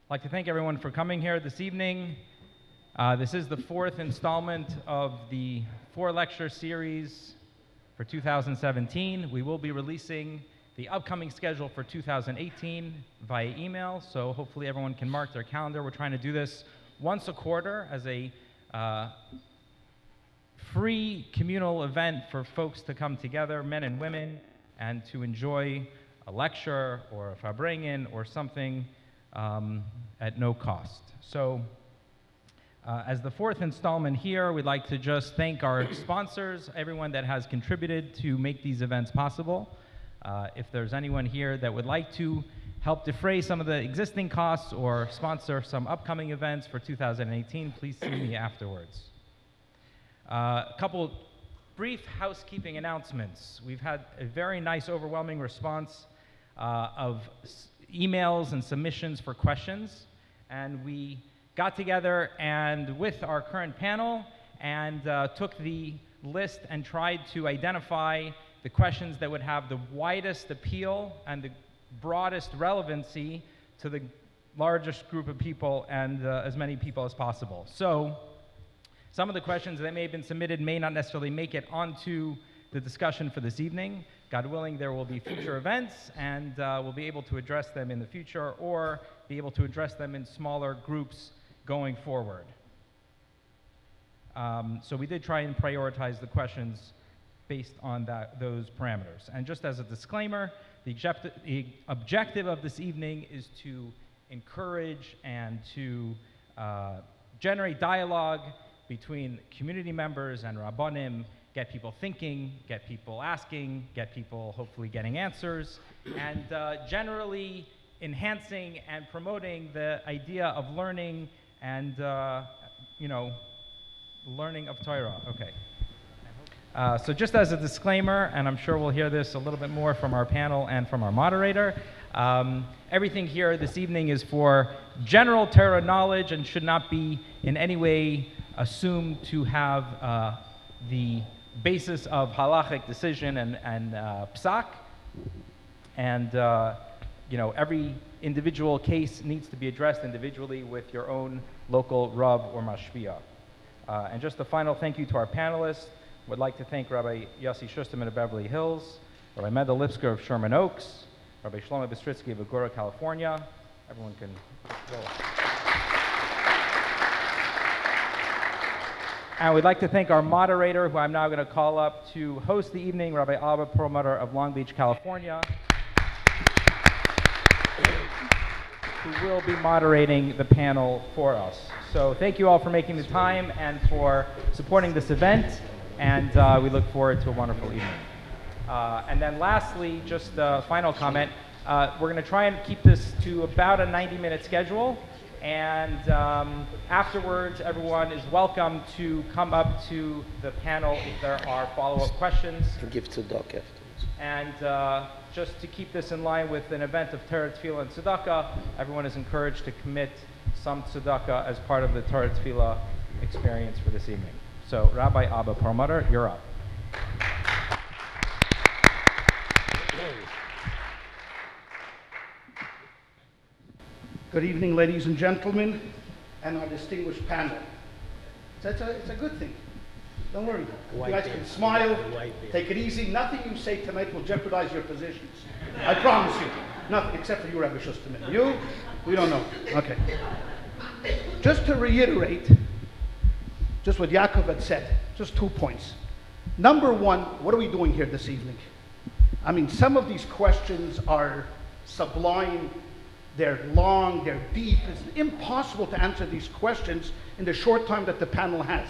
I'd like to thank everyone for coming here this evening. This is the fourth installment of the 4-lecture series for 2017. We will be releasing the upcoming schedule for 2018 via email, so hopefully everyone can mark their calendar. We're trying to do this once a quarter as a free communal event for folks to come together, men and women, and to enjoy a lecture or a farbrengen or something at no cost. So as the fourth installment here, we'd like to just thank our sponsors, everyone that has contributed to make these events possible. If there's anyone here that would like to help defray some of the existing costs or sponsor some upcoming events for 2018, please see me afterwards. A couple brief housekeeping announcements. We've had a very nice, overwhelming response of emails and submissions for questions, and we got together and with our current panel and took the list and tried to identify the questions that would have the widest appeal and the broadest relevancy to the largest group of people and as many people as possible. So some of the questions that may have been submitted may not necessarily make it onto the discussion for this evening. God willing, there will be future events, and we'll be able to address them in the future or be able to address them in smaller groups going forward. So we did try and prioritize the questions based on those parameters. And just as a disclaimer, the objective of this evening is to encourage and to generate dialogue between community members and Rabbanim, get people thinking, get people asking, get people hopefully getting answers, and generally enhancing and promoting the idea of learning and, learning of Torah. Okay. So just as a disclaimer, and I'm sure we'll hear this a little bit more from our panel and from our moderator, everything here this evening is for general Torah knowledge and should not be in any way assumed to have the basis of halachic decision and psak. And every individual case needs to be addressed individually with your own local Rav or Mashpia. And just a final thank you to our panelists. Would like to thank Rabbi Shusterman of Beverly Hills, Rabbi Lipskier of Sherman Oaks, Rabbi Bistritzky of Agoura, California. Everyone can roll. And we'd like to thank our moderator, who I'm now going to call up to host the evening, Rabbi Perelmuter of Long Beach, California, who will be moderating the panel for us. So thank you all for making the time and for supporting this event. And we look forward to a wonderful evening. And then lastly, just a final comment. We're going to try and keep this to about a 90-minute schedule. And afterwards, everyone is welcome to come up to the panel if there are follow-up questions. And give tzedakah afterwards. And just to keep this in line with an event of Torah Tefillah and Tzedakah, everyone is encouraged to commit some Tzedakah as part of the Torah Tefillah experience for this evening. So, Rabbi Perelmuter, you're up. Good evening, ladies and gentlemen, and our distinguished panel. It's a good thing. Don't worry. You guys can smile, take it easy. Nothing you say tonight will jeopardize your positions. I promise you. Nothing, except for you, Rabbi Shusterman. You, we don't know. Okay. Just to reiterate, just what Yaakov had said, just 2 points. Number one, what are we doing here this evening? I mean, some of these questions are sublime, they're long, they're deep. It's impossible to answer these questions in the short time that the panel has.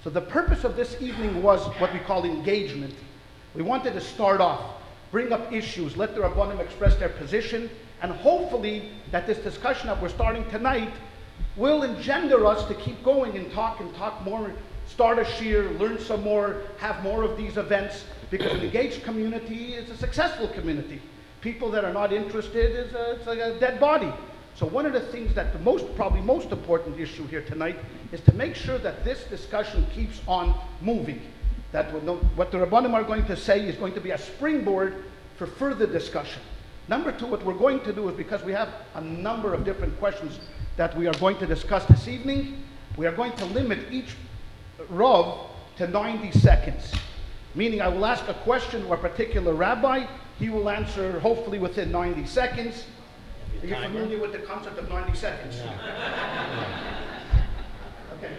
So the purpose of this evening was what we call engagement. We wanted to start off, bring up issues, let the Rabbanim express their position, and hopefully that this discussion that we're starting tonight will engender us to keep going and talk more, start a shir, learn some more, have more of these events, because an engaged community is a successful community. People that are not interested, it's like a dead body. So one of the things that probably most important issue here tonight is to make sure that this discussion keeps on moving. That what the Rabbanim are going to say is going to be a springboard for further discussion. Number two, what we're going to do is, because we have a number of different questions that we are going to discuss this evening, we are going to limit each Rav to 90 seconds. Meaning I will ask a question to a particular rabbi, he will answer hopefully within 90 seconds. Are you familiar with the concept of 90 seconds? Okay.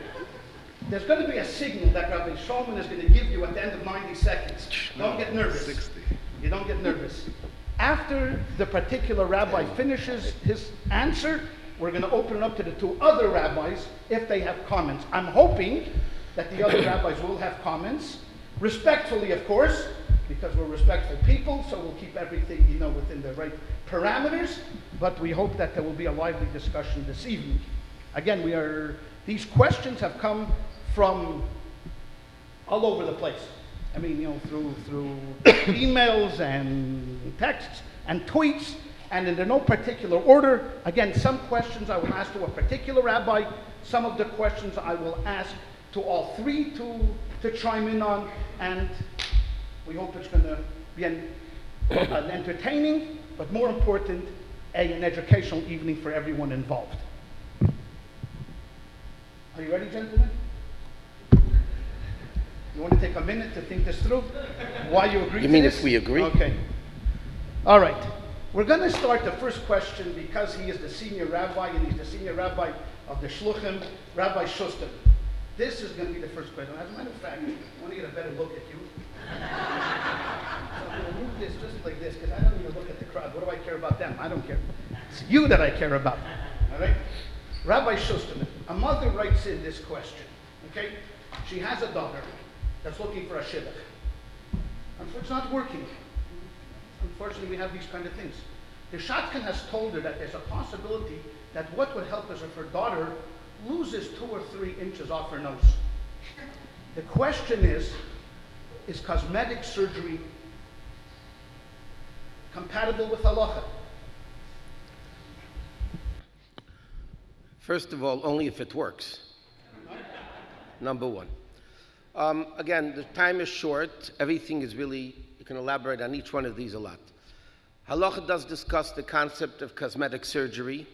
There's going to be a signal that Rabbi Shusterman is going to give you at the end of 90 seconds. Don't get nervous. 60. You don't get nervous. After the particular rabbi finishes his answer, we're going to open it up to the two other rabbis if they have comments. I'm hoping that the other rabbis will have comments. Respectfully, of course, because we're respectful people, so we'll keep everything, within the right parameters. But we hope that there will be a lively discussion this evening. Again, these questions have come from all over the place. I mean, through emails and texts and tweets, and in no particular order. Again, some questions I will ask to a particular rabbi. Some of the questions I will ask to all three to chime in on, and we hope it's going to be an entertaining, but more important, an educational evening for everyone involved. Are you ready, gentlemen? You want to take a minute to think this through? Why you agree to this? You mean if we agree? Okay. All right. We're going to start the first question because he is the senior rabbi, and he's the senior rabbi of the Shluchim, Rabbi Shusterman. This is going to be the first question. As a matter of fact, I want to get a better look at you. So I'm going to move this just like this, because I don't even look at the crowd. What do I care about them? I don't care. It's you that I care about. All right? Rabbi Shusterman, a mother writes in this question. Okay? She has a daughter that's looking for a shidduch. Unfortunately, it's not working. Unfortunately, we have these kind of things. The shadchan has told her that there's a possibility that what would help is if her daughter loses 2 or 3 inches off her nose. The question is cosmetic surgery compatible with halacha? First of all, only if it works. Number one. Again, the time is short. Everything is really, you can elaborate on each one of these a lot. Halacha does discuss the concept of cosmetic surgery.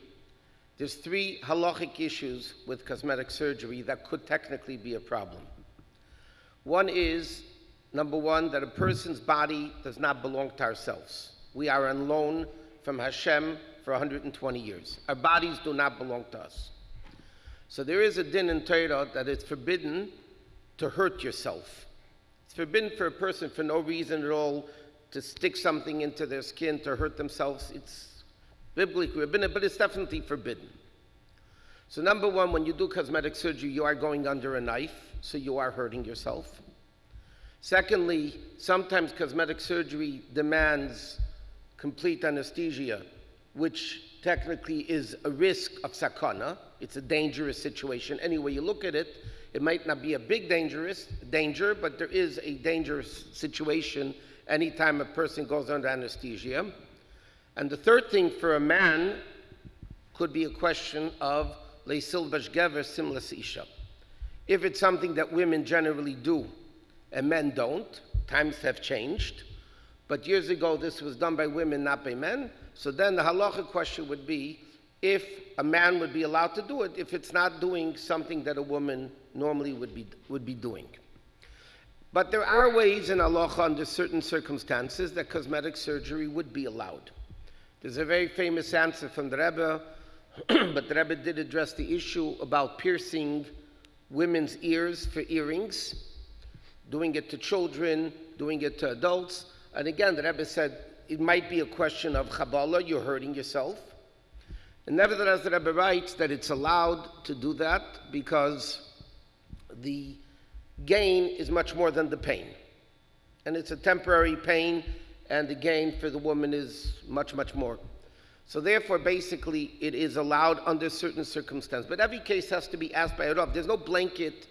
There's 3 halachic issues with cosmetic surgery that could technically be a problem. One is, number one, that a person's body does not belong to ourselves. We are on loan from Hashem for 120 years. Our bodies do not belong to us. So there is a din in Torah that it's forbidden to hurt yourself. It's forbidden for a person for no reason at all to stick something into their skin to hurt themselves. It's biblically forbidden, but it's definitely forbidden. So number one, when you do cosmetic surgery, you are going under a knife, so you are hurting yourself. Secondly, sometimes cosmetic surgery demands complete anesthesia, which technically is a risk of sakana. It's a dangerous situation. Any way you look at it, it might not be a big danger, but there is a dangerous situation anytime a person goes under anesthesia. And the third thing for a man could be a question of leisil bashgever simlas isha. If it's something that women generally do and men don't, times have changed. But years ago, this was done by women, not by men. So then the halacha question would be if a man would be allowed to do it if it's not doing something that a woman normally would be doing. But there are ways in halacha under certain circumstances that cosmetic surgery would be allowed. There's a very famous answer from the Rebbe, but the Rebbe did address the issue about piercing women's ears for earrings, doing it to children, doing it to adults. And again, the Rebbe said it might be a question of Kabbalah, you're hurting yourself. And nevertheless, the Rebbe writes that it's allowed to do that because the gain is much more than the pain. And it's a temporary pain, and the gain for the woman is much, much more. So therefore, basically, it is allowed under certain circumstances. But every case has to be asked by a Rav. There's no blanket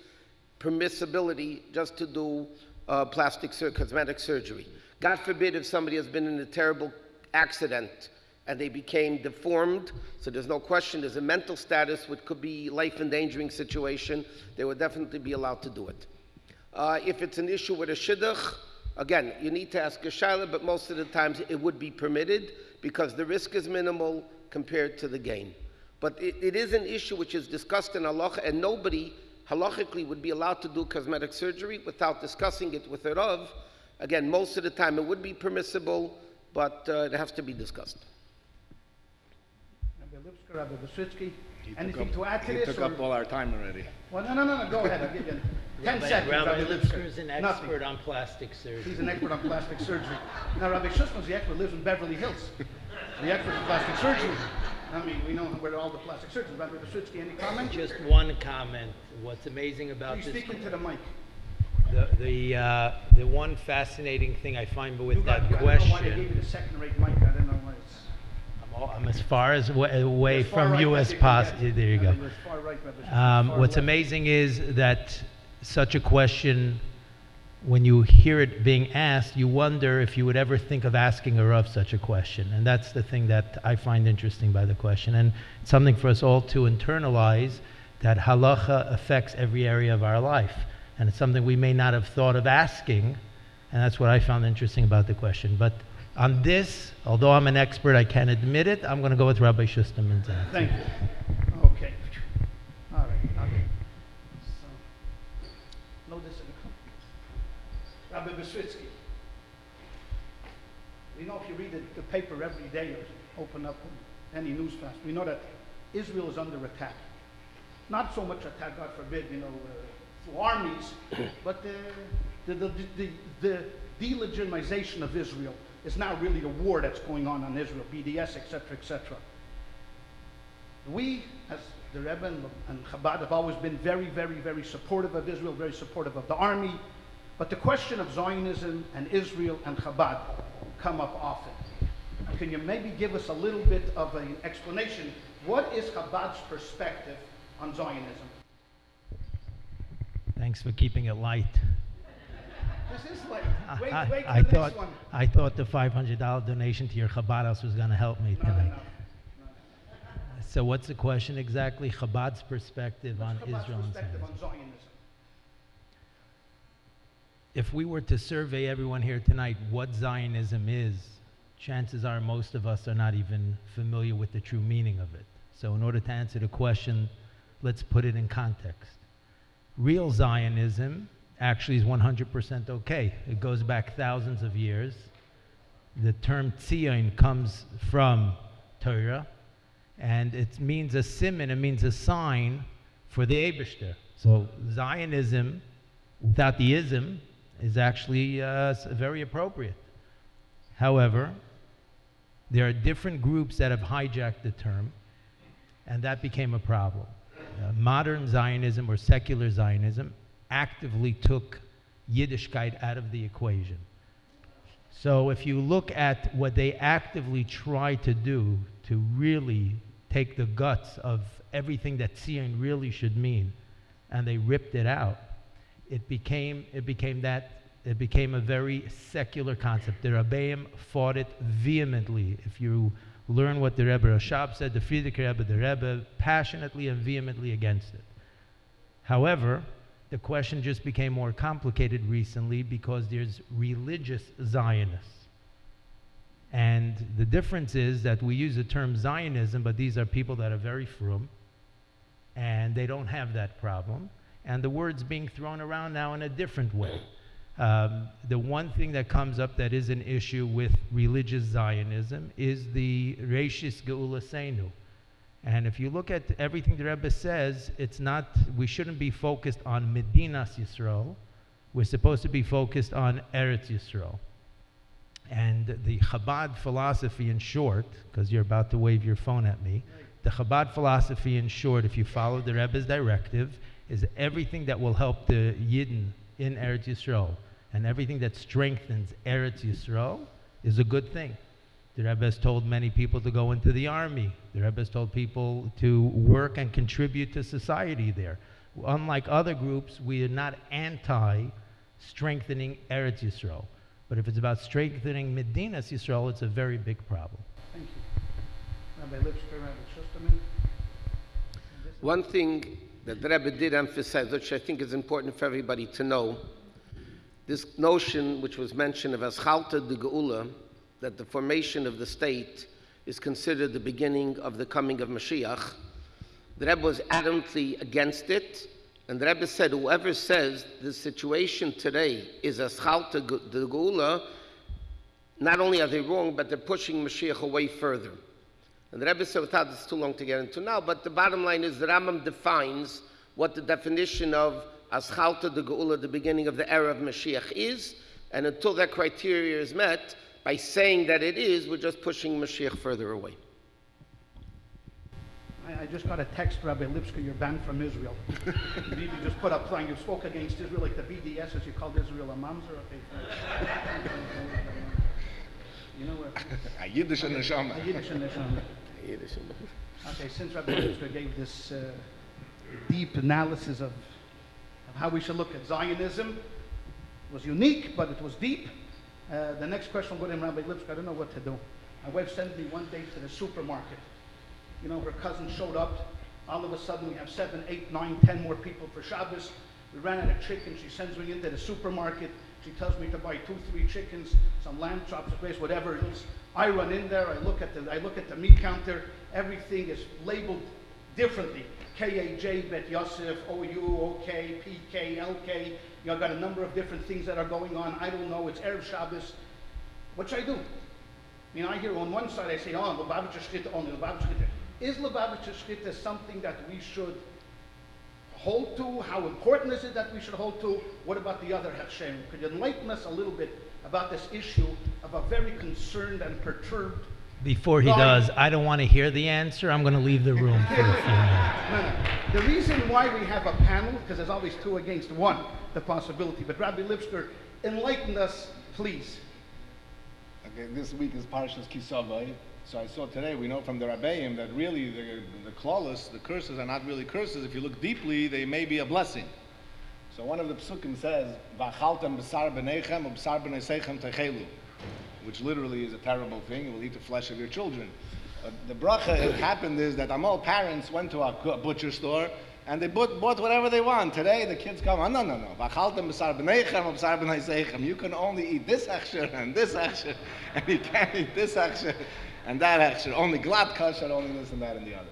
permissibility just to do cosmetic surgery. God forbid if somebody has been in a terrible accident and they became deformed, so there's no question, there's a mental status which could be life-endangering situation, they would definitely be allowed to do it. If it's an issue with a shidduch, again, you need to ask a shaila, but most of the times it would be permitted because the risk is minimal compared to the gain. But it is an issue which is discussed in halacha, and nobody halachically would be allowed to do cosmetic surgery without discussing it with a Rav. Again, most of the time it would be permissible, but it has to be discussed. Rabbi Lipskier, Rabbi Bistritzky, anything to add to this? He took up all our time already. Well, no, go ahead, I'll give you 10 seconds. Rabbi Lipskier Lipskier is an expert on plastic surgery. He's an expert on plastic surgery. Now, Rabbi Shusterman, the expert, lives in Beverly Hills. The expert in plastic surgery. I mean, we know where all the plastic surgeons. Rabbi Bistritzky, any comment? Just one comment. What's amazing about Please this... speak into the mic. The one fascinating thing I find with that question... I don't know why they gave you the second-rate mic. I don't know why it's... I'm as far as away from you as possible. There you go. What's amazing is that such a question, when you hear it being asked, you wonder if you would ever think of asking a Rav such a question. And that's the thing that I find interesting by the question. And it's something for us all to internalize, that halacha affects every area of our life. And it's something we may not have thought of asking, and that's what I found interesting about the question. But on this, although I'm an expert, I can't admit it, I'm going to go with Rabbi Shusterman's answer. Thank you. Okay. All right. Okay. So, no disagreement. Rabbi Bistritzky. We know if you read the paper every day or open up any news flash, we know that Israel is under attack. Not so much attack, God forbid, through armies, but the delegitimization of Israel is now really a war that's going on Israel, BDS, etc., etc. We, as the Rebbe and Chabad, have always been very, very, very supportive of Israel, very supportive of the army, but the question of Zionism and Israel and Chabad come up often. Can you maybe give us a little bit of an explanation? What is Chabad's perspective on Zionism? Thanks for keeping it light. This is light. Wait for the next one. I thought the $500 donation to your Chabad house was going to help me tonight. No. So what's the question exactly? Chabad's perspective on Israel and Zionism. If we were to survey everyone here tonight what Zionism is, chances are most of us are not even familiar with the true meaning of it. So in order to answer the question, let's put it in context. Real Zionism actually is 100% okay. It goes back thousands of years. The term Tzion comes from Torah, and it means a siman, it means a sign for the Eibishter. So Zionism, without the ism, is actually very appropriate. However, there are different groups that have hijacked the term, and that became a problem. Modern Zionism or secular Zionism actively took Yiddishkeit out of the equation. So if you look at what they actively try to do to really take the guts of everything that Tzion really should mean, and they ripped it out, it became a very secular concept. The Rabbeim fought it vehemently. If you learn what the Rebbe Rashab said, the Friedrich Rebbe, the Rebbe, passionately and vehemently against it. However, the question just became more complicated recently because there's religious Zionists. And the difference is that we use the term Zionism, but these are people that are very frum, and they don't have that problem. And the word's being thrown around now in a different way. The one thing that comes up that is an issue with religious Zionism is the Reishis Geula Seinu. And if you look at everything the Rebbe says, we shouldn't be focused on Medinas Yisrael. We're supposed to be focused on Eretz Yisrael. And the Chabad philosophy, in short, because you're about to wave your phone at me, the Chabad philosophy, in short, if you follow the Rebbe's directive, is everything that will help the Yidden in Eretz Yisrael, and everything that strengthens Eretz Yisrael is a good thing. The Rebbe has told many people to go into the army. The Rebbe has told people to work and contribute to society there. Unlike other groups, we are not anti-strengthening Eretz Yisrael. But if it's about strengthening Medinas Yisrael, it's a very big problem. Thank you. Rabbi Lipskier, Rabbi Shusterman. One thing that the Rebbe did emphasize, which I think is important for everybody to know, this notion which was mentioned of Aschalta de Geula, that the formation of the state is considered the beginning of the coming of Mashiach. The Rebbe was adamantly against it, and the Rebbe said, whoever says the situation today is a Schalta de Geula, not only are they wrong, but they're pushing Mashiach away further. And the Rebbe said, without it's too long to get into now, but the bottom line is the Rambam defines what the definition of Aschalta de Geula, the beginning of the era of Mashiach, is, and until that criteria is met, by saying that it is, we're just pushing Mashiach further away. I just got a text, Rabbi Lipskier, you're banned from Israel. You just put up saying you spoke against Israel like the BDS, as you called Israel a mamzer. Okay. You know what? A Yiddish neshama. A Yiddish neshama. Okay, since Rabbi Lipskier gave this deep analysis of how we should look at Zionism, it was unique, but it was deep. The next question will go to Rabbi Lipskier. I don't know what to do. My wife sent me one day to the supermarket. You know, her cousin showed up. All of a sudden, we have 7, 8, 9, 10 more people for Shabbos. We ran out of chicken. She sends me into the supermarket. She tells me to buy 2, 3 chickens, some lamb chops, whatever it is. I run in there. I look at the meat counter. Everything is labeled differently. KAJ, Bet Yosef, OU, OK, PK, LK. You know, I've got a number of different things that are going on. I don't know. It's Erev Shabbos. What should I do? I mean, I hear on one side, I say, oh, Lubavitcher Shchita only, Lubavitcher Shchita. Is Lubavitcher Shchita something that we should hold to? How important is it that we should hold to? What about the other Hashem? Could you enlighten us a little bit about this issue of a very concerned and perturbed Before he does, I don't want to hear the answer. I'm going to leave the room for a few minutes. No. The reason why we have a panel, because there's always 2 against 1, the possibility. But Rabbi Lipskier, enlighten us, please. Okay, this week is Parshas Kisavai. So I saw today, we know from the Rabbi M that really the clawless, the curses are not really curses. If you look deeply, they may be a blessing. So one of the psukim says, V'achaltem b'sar b'neichem u'b'sar b'neisechem techelu, which literally is a terrible thing. You will eat the flesh of your children. The bracha that happened is that all parents went to a butcher store and they bought whatever they want. Today the kids come, no. V'achaltem b'sar b'neichem u'b'sar b'neisechem. You can only eat this aksher and this aksher, and you can't eat this aksher and that aksher. Only glad kosher, only this and that and the other.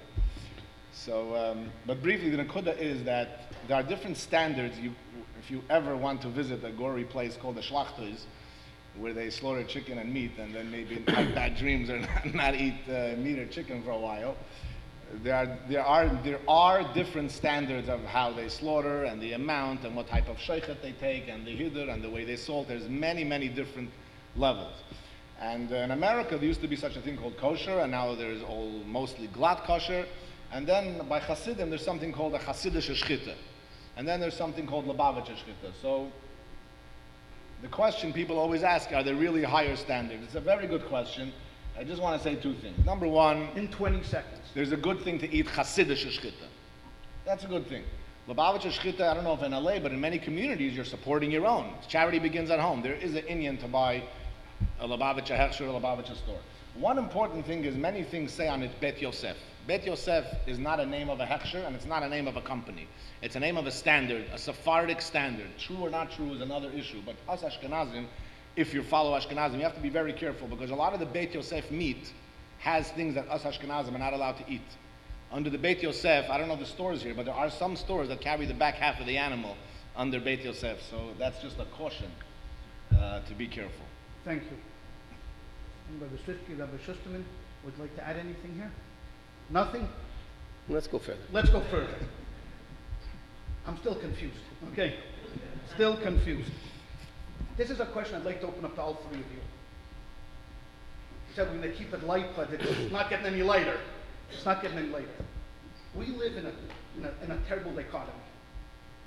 So, but briefly, the Nakuda is that there are different standards. If you ever want to visit a gory place called the Shlachtos, where they slaughter chicken and meat, and then maybe have bad dreams or not eat meat or chicken for a while, there are different standards of how they slaughter and the amount and what type of sheichet they take and the hidur and the way they salt. There's many different levels. And in America, there used to be such a thing called kosher, and now there's mostly glatt kosher. And then by Hasidim, there's something called a Hasidish Shchita. And then there's something called Lubavitcher Shchita. So the question people always ask, are there really higher standards? It's a very good question. I just want to say 2 things. Number one, In 20 seconds. there's a good thing to eat Hasidish Shchita. That's a good thing. Lubavitcher Shchita, I don't know if in LA, but in many communities, you're supporting your own. Charity begins at home. There is an inyan to buy a Lubavitcher Hechsher or a Lubavitcher store. One important thing is many things say on it Bet Yosef. Bet Yosef is not a name of a Hechsher and it's not a name of a company. It's a name of a standard, a Sephardic standard. True or not true is another issue. But us Ashkenazim, if you follow Ashkenazim, you have to be very careful because a lot of the Bet Yosef meat has things that us Ashkenazim are not allowed to eat. Under the Bet Yosef, I don't know the stores here, but there are some stores that carry the back half of the animal under Bet Yosef. So that's just a caution to be careful. Thank you. Rabbi Bistritzky, Rabbi Shusterman, would like to add anything here? Nothing? Let's go further. Let's go further. I'm still confused. Okay. Still confused. This is a question I'd like to open up to all 3 of you. You said we're going to keep it light, but it's not getting any lighter. It's not getting any lighter. We live in a terrible dichotomy.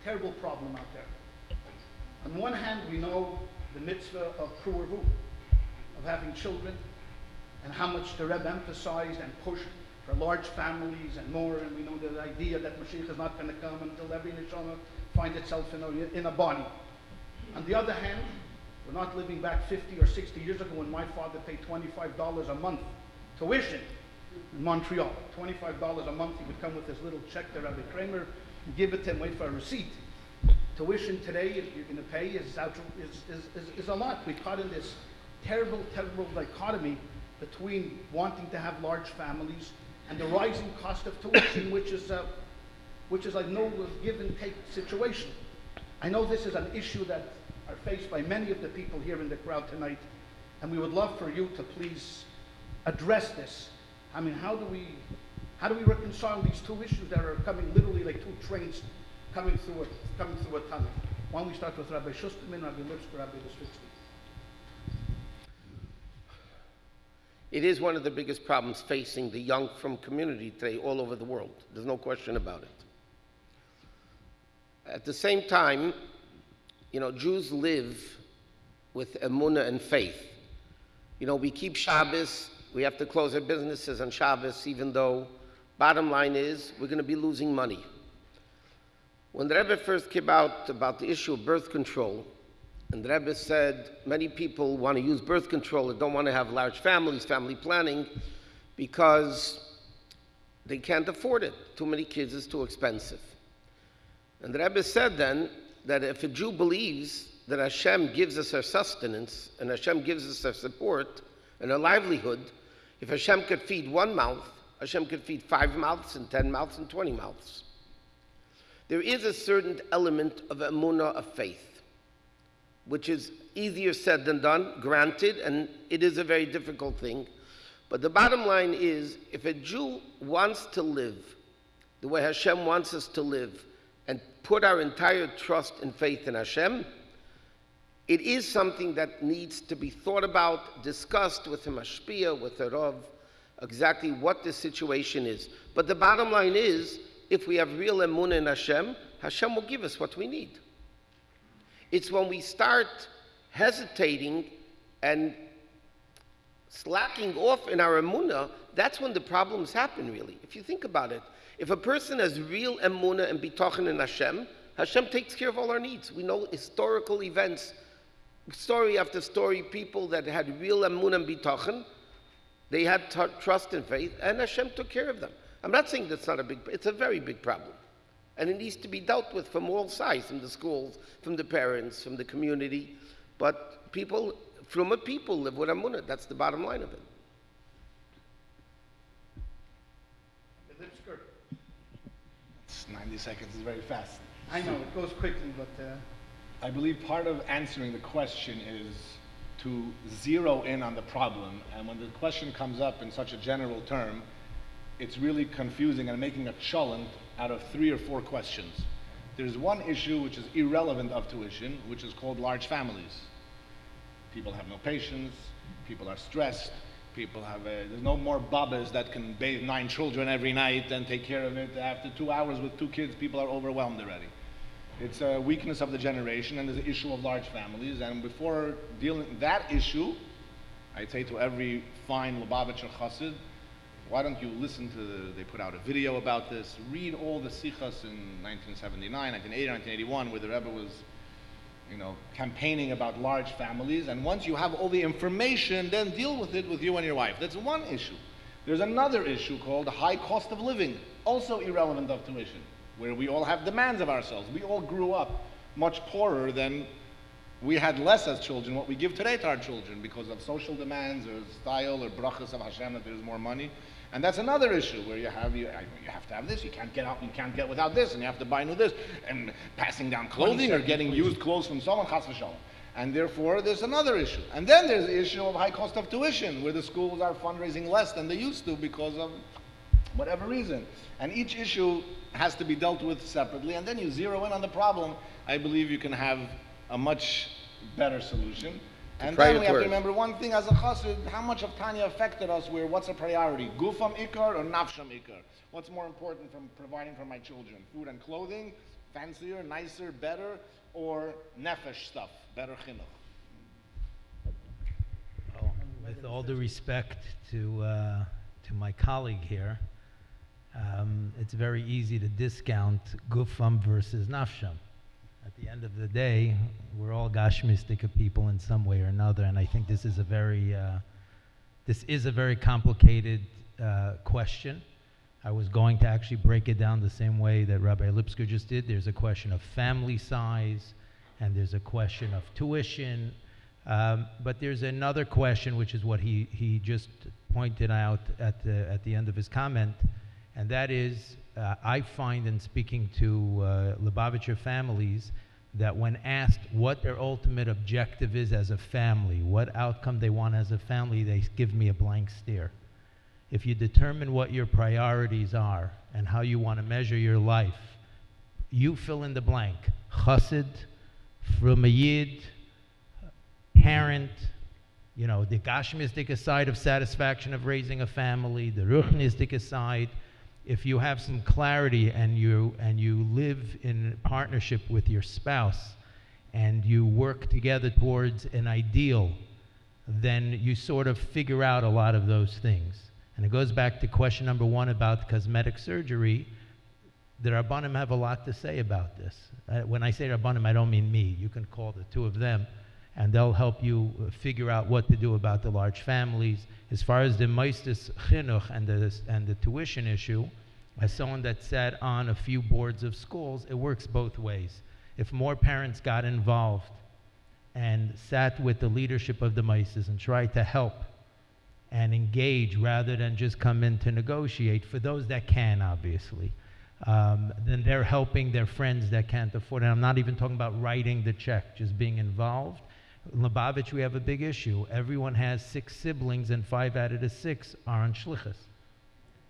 Terrible problem out there. On one hand, we know the mitzvah of Pru'ervu, of having children, and how much the Rebbe emphasized and pushed for large families and more, and we know the idea that Mashiach is not going to come until every neshama finds itself in a body. On the other hand, we're not living back 50 or 60 years ago when my father paid $25 a month tuition in Montreal. $25 a month, he would come with his little check to Rabbi Kramer, and give it to him, wait for a receipt. Tuition today, if you're going to pay, is a lot. We're caught in this terrible dichotomy between wanting to have large families and the rising cost of tuition, which is like no give and take situation. I know this is an issue that are faced by many of the people here in the crowd tonight, and we would love for you to please address this. I mean, how do we reconcile these two issues that are coming literally like two trains coming through a tunnel? Why don't we start with Rabbi Shusterman, Rabbi Lipskier, Rabbi Bistritzky? It is one of the biggest problems facing the young from community today all over the world. There's no question about it. At the same time, you know, Jews live with emunah and faith. You know, we keep Shabbos, we have to close our businesses on Shabbos, even though bottom line is we're going to be losing money. When the Rebbe first came out about the issue of birth control, and the Rebbe said many people want to use birth control and don't want to have large families, family planning, because they can't afford it. Too many kids is too expensive. And the Rebbe said then that if a Jew believes that Hashem gives us our sustenance and Hashem gives us our support and our livelihood, if Hashem could feed one mouth, Hashem could feed 5 mouths and 10 mouths and 20 mouths. There is a certain element of emunah, of faith, which is easier said than done, granted, and it is a very difficult thing. But the bottom line is, if a Jew wants to live the way Hashem wants us to live and put our entire trust and faith in Hashem, it is something that needs to be thought about, discussed with the mashpia, with the Rav, exactly what the situation is. But the bottom line is, if we have real emunah in Hashem, Hashem will give us what we need. It's when we start hesitating and slacking off in our emunah, that's when the problems happen, really. If you think about it, if a person has real emunah and bitachon in Hashem, Hashem takes care of all our needs. We know historical events, story after story, people that had real emunah and bitachon, they had trust and faith, and Hashem took care of them. I'm not saying that's not a big, it's a very big problem. And it needs to be dealt with from all sides, from the schools, from the parents, from the community. But people, from people live with emunah. That's the bottom line of it. Lipskier. It's 90 seconds is very fast. I know, it goes quickly, but... I believe part of answering the question is to zero in on the problem. And when the question comes up in such a general term, it's really confusing and making a cholent out of 3 or 4 questions. There's one issue which is irrelevant of tuition, which is called large families. People have no patience, people are stressed, people have there's no more babas that can bathe 9 children every night and take care of it. After 2 hours with 2 kids, people are overwhelmed already. It's a weakness of the generation, and there's an issue of large families. And before dealing with that issue, I'd say to every fine Lubavitcher Chassid, why don't you listen to they put out a video about this, read all the sichas in 1979, 1980, 1981, where the Rebbe was, you know, campaigning about large families. And once you have all the information, then deal with it with you and your wife. That's one issue. There's another issue called the high cost of living, also irrelevant of tuition, where we all have demands of ourselves. We all grew up much poorer than we had less as children, what we give today to our children, because of social demands or style or brachas of Hashem that there's more money. And that's another issue where you have to have this, you can't get out, you can't get without this, and you have to buy new this, and passing down clothing or getting used clothes from someone, chas v'shalom. And therefore, there's another issue. And then there's the issue of high cost of tuition, where the schools are fundraising less than they used to because of whatever reason. And each issue has to be dealt with separately, and then you zero in on the problem. I believe you can have a much better solution. And then we have to remember one thing as a chassid, how much of Tanya affected us, where what's a priority, gufam ikar or nafsham ikar? What's more important from providing for my children? Food and clothing, fancier, nicer, better, or nefesh stuff, better chinuch? Well, with all due respect to my colleague here, it's very easy to discount gufam versus nafsham. At the end of the day, we're all gashmistic people in some way or another, and I think this is a very complicated question. I was going to actually break it down the same way that Rabbi Lipskier just did. There's a question of family size, and there's a question of tuition, But there's another question, which is what he just pointed out at the end of his comment, and that is, I find in speaking to Lubavitcher families that when asked what their ultimate objective is as a family, what outcome they want as a family, they give me a blank stare. If you determine what your priorities are and how you want to measure your life, you fill in the blank. Chassid, from a Yid, parent, you know, the Gashmistic side of satisfaction of raising a family, the Ruchnistic side. If you have some clarity and you live in partnership with your spouse and you work together towards an ideal, then you sort of figure out a lot of those things. And it goes back to question number 1 about cosmetic surgery. The Rabbanim have a lot to say about this. When I say Rabbanim, I don't mean me. You can call the 2 of them, and they'll help you figure out what to do about the large families. As far as the Meistes Chinuch and the tuition issue, as someone that sat on a few boards of schools, it works both ways. If more parents got involved and sat with the leadership of the Meistes and tried to help and engage rather than just come in to negotiate, for those that can, obviously, then they're helping their friends that can't afford it. And I'm not even talking about writing the check, just being involved. In Lubavitch, we have a big issue. Everyone has 6 siblings, and 5 out of the 6 are on shlichus.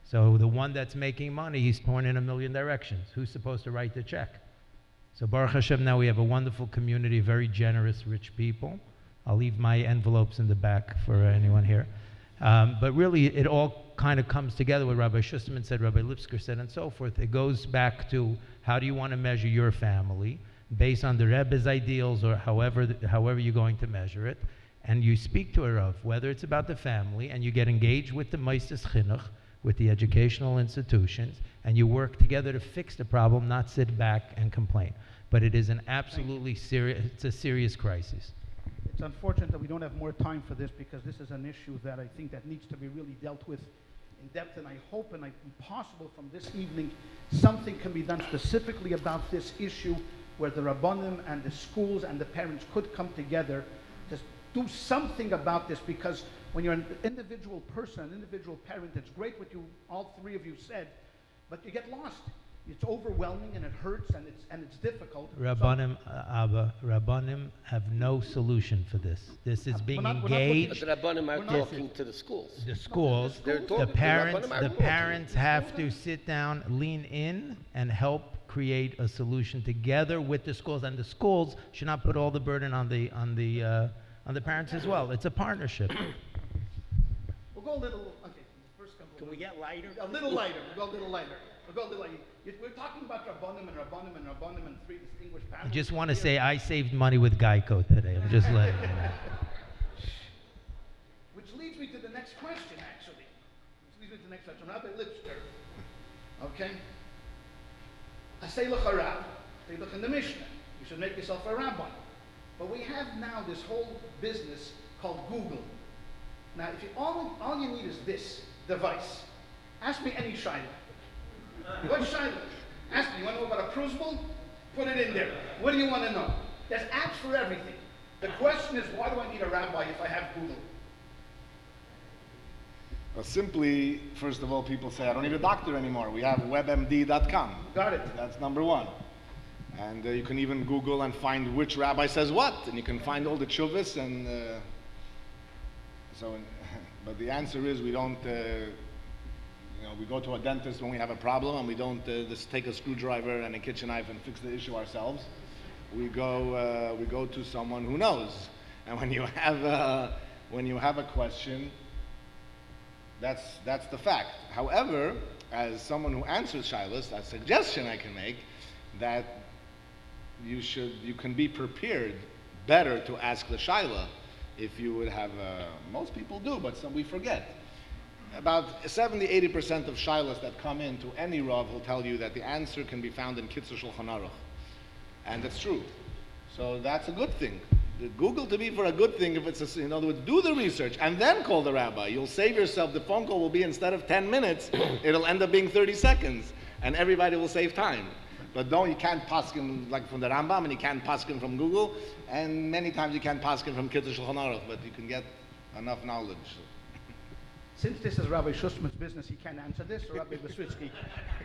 So the one that's making money, he's torn in a million directions. Who's supposed to write the check? So Baruch Hashem, now we have a wonderful community, very generous, rich people. I'll leave my envelopes in the back for anyone here. But really, it all kind of comes together. What Rabbi Shusterman said, Rabbi Lipskier said, and so forth. It goes back to how do you want to measure your family based on the Rebbe's ideals or however you're going to measure it. And you speak to a Rav, whether it's about the family, and you get engaged with the Meistes Chinuch, with the educational institutions, and you work together to fix the problem, not sit back and complain. But it is an absolutely serious crisis. It's unfortunate that we don't have more time for this, because this is an issue that I think that needs to be really dealt with in depth, and I hope and if possible from this evening something can be done specifically about this issue, where the Rabbanim and the schools and the parents could come together to do something about this, because when you're an individual person, an individual parent, it's great what you, all 3 of you said, but you get lost. It's overwhelming and it hurts and it's difficult. Rabbanim, Abba, Rabbanim have no solution for this. This is being engaged. But the Rabbanim are talking to the schools. The schools, the parents have to sit down, lean in, and help create a solution together with the schools. And the schools should not put all the burden on the parents as well. It's a partnership. We'll go a little. Okay, first couple. Can we get lighter? A little lighter. We'll go a little lighter. We're talking about Rabbanim and 3 distinguished panelists. I just want to say I saved money with Geico today. I'm just letting you know. Which leads me to the next question, actually. Rabbi Lipskier. Okay? I say look a rab. They look in the Mishnah. You should make yourself a rabbi. But we have now this whole business called Google. Now, if you all you need is this device. Ask me any shayla. What shayla? Ask me, you want to know about a crucible? Put it in there. What do you want to know? There's apps for everything. The question is, why do I need a rabbi if I have Google? Well, simply, first of all, people say, I don't need a doctor anymore. We have webmd.com. Got it. That's number 1. And you can even Google and find which rabbi says what, and you can find all the chuvas and but the answer is we don't, we go to a dentist when we have a problem, and we don't just take a screwdriver and a kitchen knife and fix the issue ourselves. We go to someone who knows. And when you have a question, that's the fact. However, as someone who answers shilas, a suggestion I can make that you can be prepared better to ask the shaila if you would have, most people do, but some we forget. About 70-80% of shilas that come in to any Rav will tell you that the answer can be found in Kitzur Shulchan Aruch. And that's true. So that's a good thing. Google to be for a good thing if it's, in other words, do the research and then call the rabbi. You'll save yourself. The phone call will be, instead of 10 minutes, it'll end up being 30 seconds. And everybody will save time. But no, you can't paskin like from the Rambam, and you can't paskin from Google, and many times you can't paskin from Kiddush Shulchan Aruch, but you can get enough knowledge. Since this is Rabbi Shusterman's business, he can't answer this, or Rabbi Bistritzky.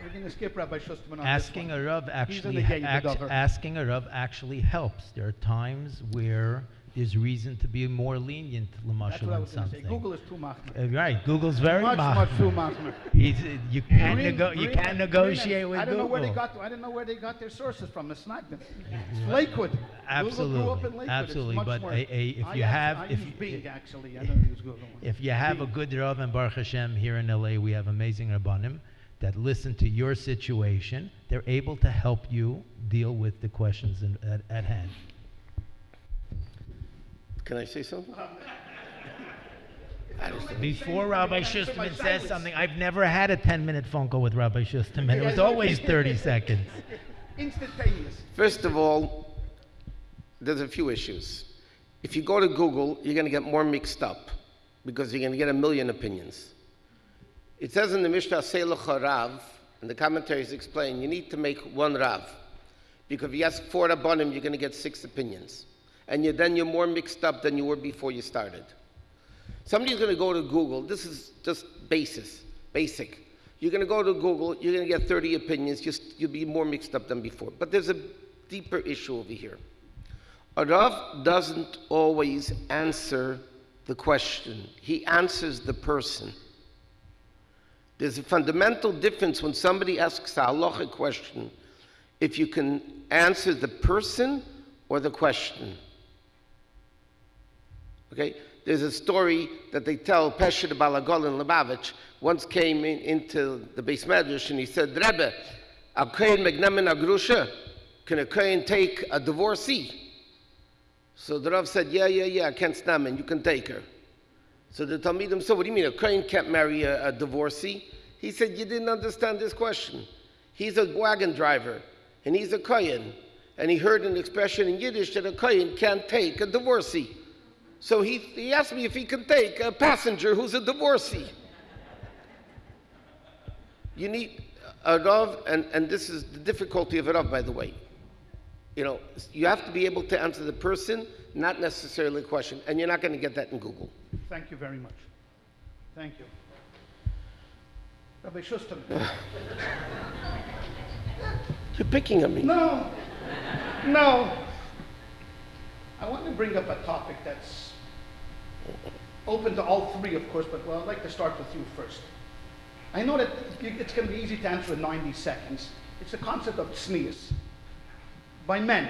We're going to skip Rabbi Shusterman on Asking this one. a Rav He's in actually, the game, the dover. asking a Rav actually helps. There are times where there's reason to be more lenient, That's what I Lamashal, on was going to say. something. Google is too machmer. Right, Google's very Much too machmer. You can't negotiate with I don't know where they Google. got. I don't know where they got their sources from. It's not them. It's Lakewood. Absolutely, Google grew up in Lakewood. absolutely. It's much But more. if I you use- have, I if use you, Bing actually. I don't use Google. if you have a good Rav and Baruch Hashem here in LA, we have amazing Rabbanim that listen to your situation. They're able to help you deal with the questions at hand. Can I say something? Before Rabbi Shusterman says something, I've never had a 10-minute phone call with Rabbi Shusterman. It was always 30 seconds. Instantaneous. First of all, there's a few issues. If you go to Google, you're going to get more mixed up because you're going to get a million opinions. It says in the Mishnah, Seilucha Rav, and the commentaries explain, you need to make one Rav. Because if you ask 4 Rabbanim, you're going to get 6 opinions. And then you're more mixed up than you were before you started. Somebody's going to go to Google. This is just basic. You're going to go to Google. You're going to get 30 opinions. You'll be more mixed up than before. But there's a deeper issue over here. A Rav doesn't always answer the question. He answers the person. There's a fundamental difference when somebody asks a halachic question, if you can answer the person or the question. Okay? There's a story that they tell, Pesha the Balagol in Lubavitch once came into the Beis Medrash and he said, Rebbe, a kohen megnemen a grusha, can a kohen take a divorcee? So the Rav said, yeah, can't snamen, you can take her. So the Talmidim said, what do you mean, a kohen can't marry a divorcee? He said, you didn't understand this question. He's a wagon driver, and he's a kohen, and he heard an expression in Yiddish that a kohen can't take a divorcee. So he asked me if he can take a passenger who's a divorcee. You need a Rav, and this is the difficulty of a Rav, by the way. You know, you have to be able to answer the person, not necessarily the question, and you're not going to get that in Google. Thank you very much. Thank you. Rabbi Shusterman. You're picking on me. No. I want to bring up a topic that's open to all three, of course, but well, I'd like to start with you first. I know that it's going to be easy to answer in 90 seconds. It's the concept of tznius. By men.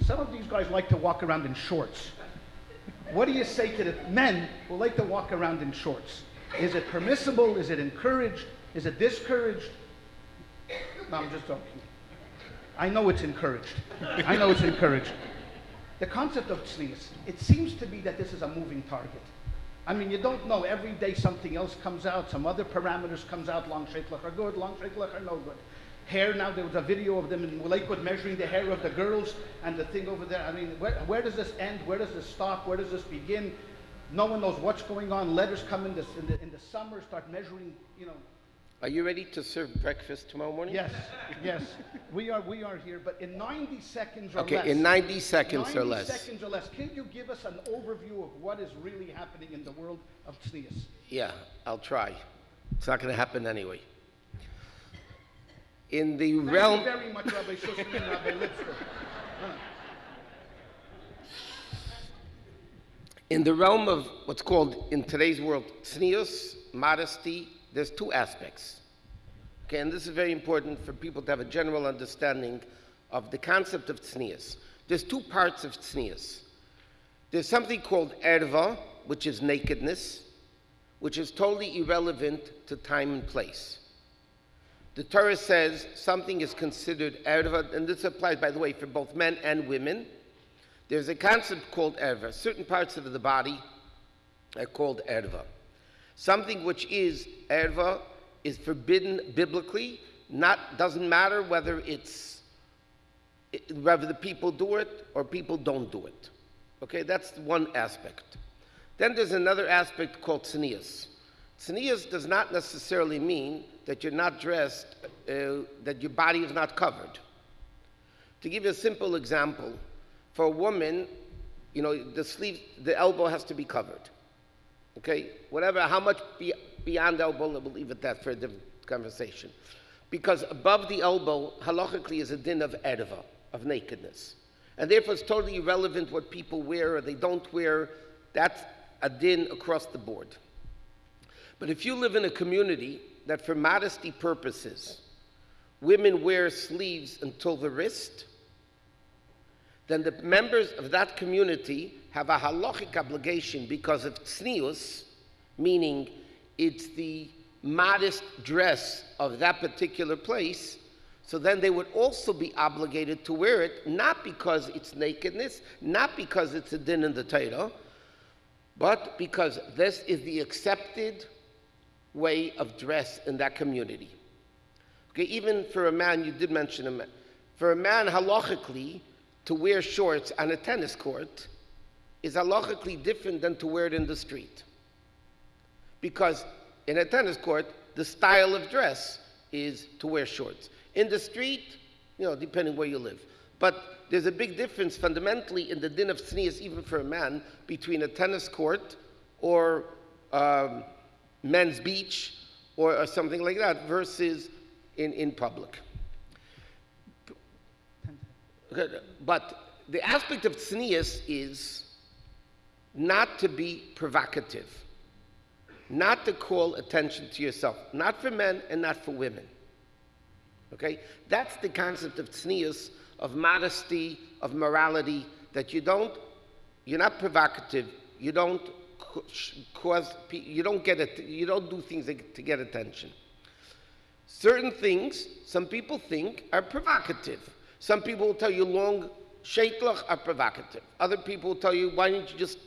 Some of these guys like to walk around in shorts. What do you say to the men who like to walk around in shorts? Is it permissible? Is it encouraged? Is it discouraged? No, I'm just joking. I know it's encouraged. The concept of tznius, it seems to be that this is a moving target. I mean, you don't know. Every day something else comes out, some other parameters comes out. Long sheiklach are good, long sheiklach are no good. Hair, now there was a video of them in Lakewood measuring the hair of the girls and the thing over there. I mean, where does this end? Where does this stop? Where does this begin? No one knows what's going on. Letters come in the summer, start measuring, you know. Are you ready to serve breakfast tomorrow morning? Yes. We are here, but in 90 seconds or less. Okay, in 90 seconds or less. 90 seconds or less. Can you give us an overview of what is really happening in the world of tznius? Yeah, I'll try. It's not going to happen anyway. In the realm... Thank you very much, Rabbi Shusterman and Rabbi Lipskier. In the realm of what's called, in today's world, tznius, modesty, there's 2 aspects. Okay, and this is very important for people to have a general understanding of the concept of tznius. There's 2 parts of tznius. There's something called erva, which is nakedness, which is totally irrelevant to time and place. The Torah says something is considered erva, and this applies, by the way, for both men and women. There's a concept called erva. Certain parts of the body are called erva. Something which is erva is forbidden biblically. Doesn't matter whether whether the people do it or people don't do it. Okay, that's one aspect. Then there's another aspect called tznius. Tznius does not necessarily mean that you're not dressed, that your body is not covered. To give you a simple example, for a woman, the elbow has to be covered. Okay? Whatever, how much beyond elbow, we'll leave it that for a different conversation. Because above the elbow, halachically, is a din of erva, of nakedness. And therefore, it's totally irrelevant what people wear or they don't wear. That's a din across the board. But if you live in a community that for modesty purposes, women wear sleeves until the wrist, then the members of that community have a halachic obligation because of tznius, meaning it's the modest dress of that particular place, so then they would also be obligated to wear it, not because it's nakedness, not because it's a din in the Torah, but because this is the accepted way of dress in that community. Okay, even for a man, you did mention a man. For a man, halachically, to wear shorts on a tennis court is halachically different than to wear it in the street. Because in a tennis court, the style of dress is to wear shorts. In the street, depending where you live. But there's a big difference fundamentally in the din of tznius, even for a man, between a tennis court or men's beach or something like that versus in public. But the aspect of tznius is not to be provocative, not to call attention to yourself, not for men and not for women. Okay? That's the concept of tznius, of modesty, of morality, that you're not provocative, you don't do things to get attention. Certain things, some people think, are provocative. Some people will tell you long sheitlach are provocative. Other people will tell you, why don't you just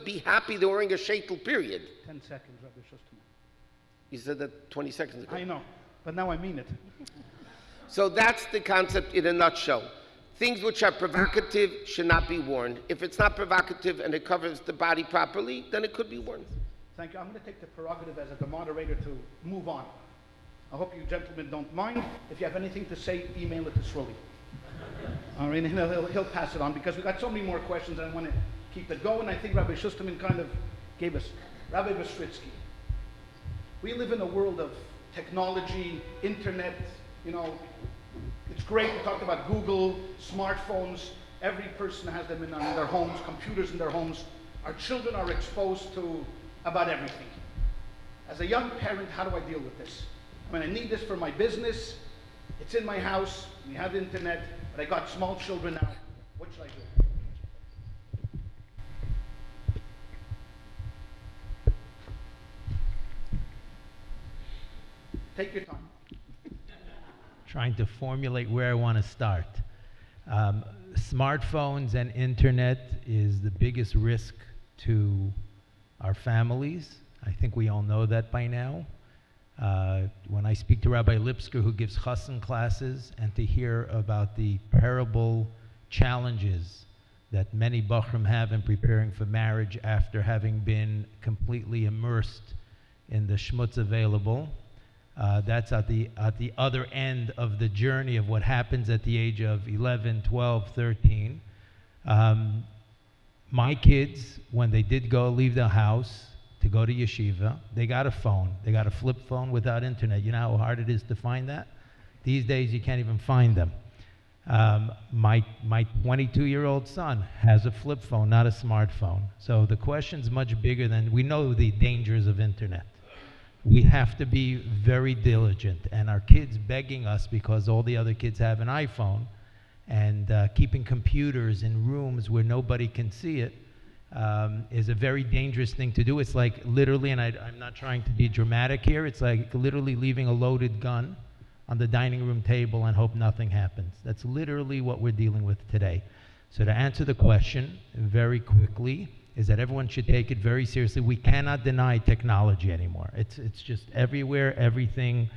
be happy they're wearing a sheitel, period. 10 seconds, Rabbi Shusterman. You said that 20 seconds ago. I know, but now I mean it. So that's the concept in a nutshell. Things which are provocative should not be worn. If it's not provocative and it covers the body properly, then it could be worn. Thank you. I'm going to take the prerogative as the moderator to move on. I hope you gentlemen don't mind. If you have anything to say, email it to Swilly. All right, and he'll pass it on, because we've got so many more questions and I want to keep it going. I think Rabbi Shusterman kind of gave us. Rabbi Bistritzky. We live in a world of technology, internet, it's great. We talked about Google, smartphones. Every person has them in their homes, computers in their homes. Our children are exposed to about everything. As a young parent, how do I deal with this? I need this for my business. It's in my house. We have internet, but I got small children now. What should I do? Take your time. Trying to formulate where I want to start. Smartphones and internet is the biggest risk to our families. I think we all know that by now. When I speak to Rabbi Lipskier, who gives chassan classes, and to hear about the parable challenges that many bachrim have in preparing for marriage after having been completely immersed in the shmutz available, that's at the other end of the journey of what happens at the age of 11, 12, 13. My kids, when they did leave the house to go to yeshiva, they got a phone. They got a flip phone without internet. You know how hard it is to find that? These days, you can't even find them. My 22-year-old son has a flip phone, not a smartphone. So the question's much bigger than, we know the dangers of internet. We have to be very diligent, and our kids begging us because all the other kids have an iPhone, and keeping computers in rooms where nobody can see it is a very dangerous thing to do. It's like literally, and I'm not trying to be dramatic here, it's like literally leaving a loaded gun on the dining room table and hope nothing happens. That's literally what we're dealing with today. So to answer the question very quickly, is that everyone should take it very seriously. We cannot deny technology anymore. It's just everywhere, everything.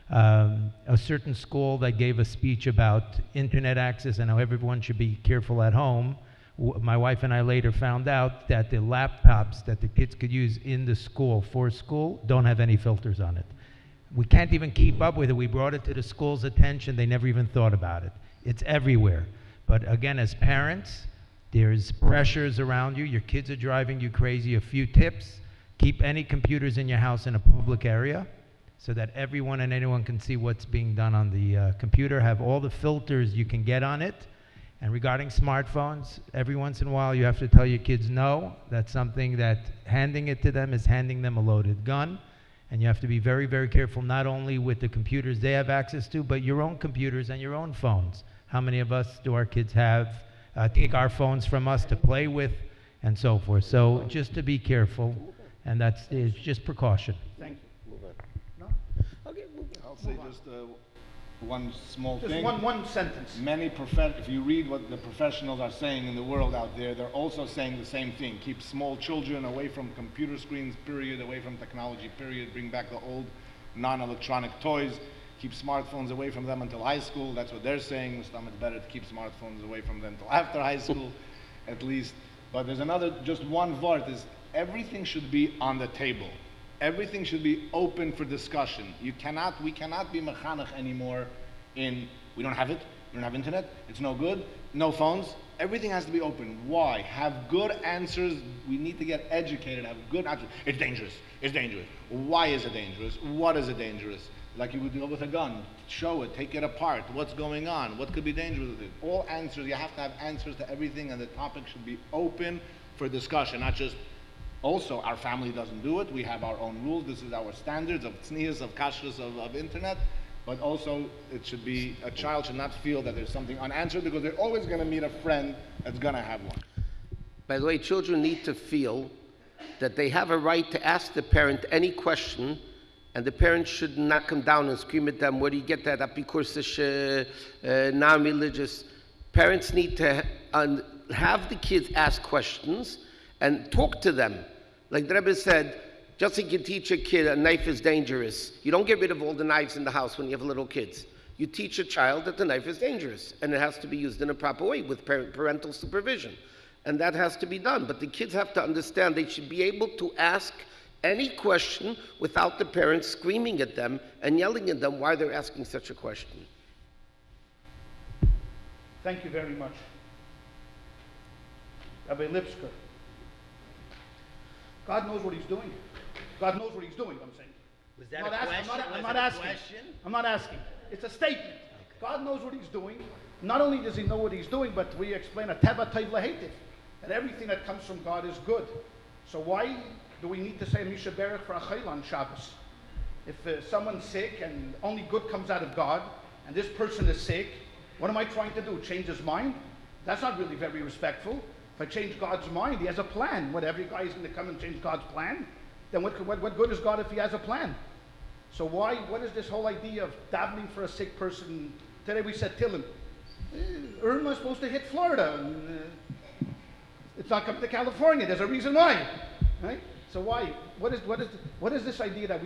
A certain school that gave a speech about internet access and how everyone should be careful at home. My wife and I later found out that the laptops that the kids could use in the school, for school, don't have any filters on it. We can't even keep up with it. We brought it to the school's attention. They never even thought about it. It's everywhere. But again, as parents, there's pressures around you. Your kids are driving you crazy. A few tips: keep any computers in your house in a public area so that everyone and anyone can see what's being done on the computer. Have all the filters you can get on it. And regarding smartphones, every once in a while you have to tell your kids no. That's something that handing it to them is handing them a loaded gun. And you have to be very, very careful, not only with the computers they have access to, but your own computers and your own phones. How many of us do our kids have, take our phones from us to play with, and so forth? So just to be careful, and it's just precaution. Thank you. Move on. No? Okay, move on. I'll say just one small Just thing. one sentence. If you read what the professionals are saying in the world out there, they're also saying the same thing. Keep small children away from computer screens, period, away from technology, period. Bring back the old non-electronic toys. Keep smartphones away from them until high school. That's what they're saying. It's better to keep smartphones away from them until after high school, at least. But there's another, just one word, is everything should be on the table. Everything should be open for discussion. We cannot be mechanech anymore we don't have it, we don't have internet, it's no good, no phones. Everything has to be open. Why? Have good answers. We need to get educated, have good answers. It's dangerous, it's dangerous. Why is it dangerous? What is it dangerous? Like you would deal with a gun, show it, take it apart, what's going on, what could be dangerous with it. All answers, you have to have answers to everything, and the topic should be open for discussion, not just. Also, our family doesn't do it. We have our own rules. This is our standards of tznius, of kashrus, of internet. But also, it should be, a child should not feel that there's something unanswered, because they're always going to meet a friend that's going to have one. By the way, children need to feel that they have a right to ask the parent any and the parent should not come down and scream at them, where do you get that, apikursische, non-religious. Parents need to have the kids ask questions and talk to them. Like the Rebbe said, just like you teach a kid a knife is dangerous, you don't get rid of all the knives in the house when you have little kids. You teach a child that the knife is dangerous, and it has to be used in a proper way with parental supervision. And that has to be done. But the kids have to understand they should be able to ask any question without the parents screaming at them and yelling at them why they're asking such a question. Thank you very much. Rabbi Lipskier. God knows what he's doing. God knows what he's doing, I'm saying. Was that a question? I'm not asking. I'm not asking. It's a statement. Okay. God knows what he's doing. Not only does he know what he's doing, but we explain a teva tov lahetiv, that everything that comes from God is good. So why do we need to say Misha Berach for a chayla on Shabbos? If someone's sick and only good comes out of God, and this person is sick, what am I trying to do? Change his mind? That's not really very respectful. If I change God's mind, he has a plan. What, every guy is going to come and change God's plan? Then what good is God if he has a plan? So what is this whole idea of davening for a sick person? Today we said Tillim. Irma is supposed to hit Florida. It's not coming to California. There's a reason why. Right? So why? What is this idea that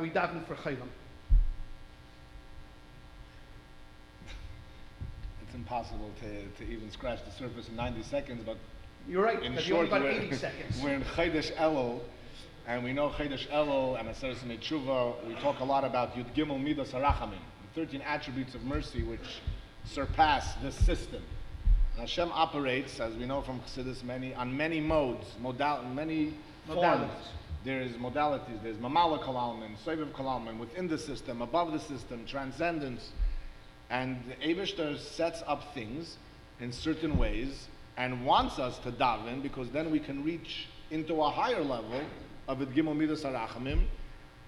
we daven for chaylam? It's impossible to even scratch the surface in 90 seconds, but you're right, in because you short, only got 80 seconds. We're in Chodesh Elul, and we know Chodesh Elul and Aseres Tshuva. We talk a lot about Yud Gimel Midas Harachamim, the 13 attributes of mercy which surpass this system. And Hashem operates, as we know from Chassidus, on many modes, many forms. There's modalities. There's Mamala Kalalman, Soiviv Kalalman, within the system, above the system, transcendence. And the Eibishter sets up things in certain ways and wants us to daven, because then we can reach into a higher level of it Gimel Midas Harachamim,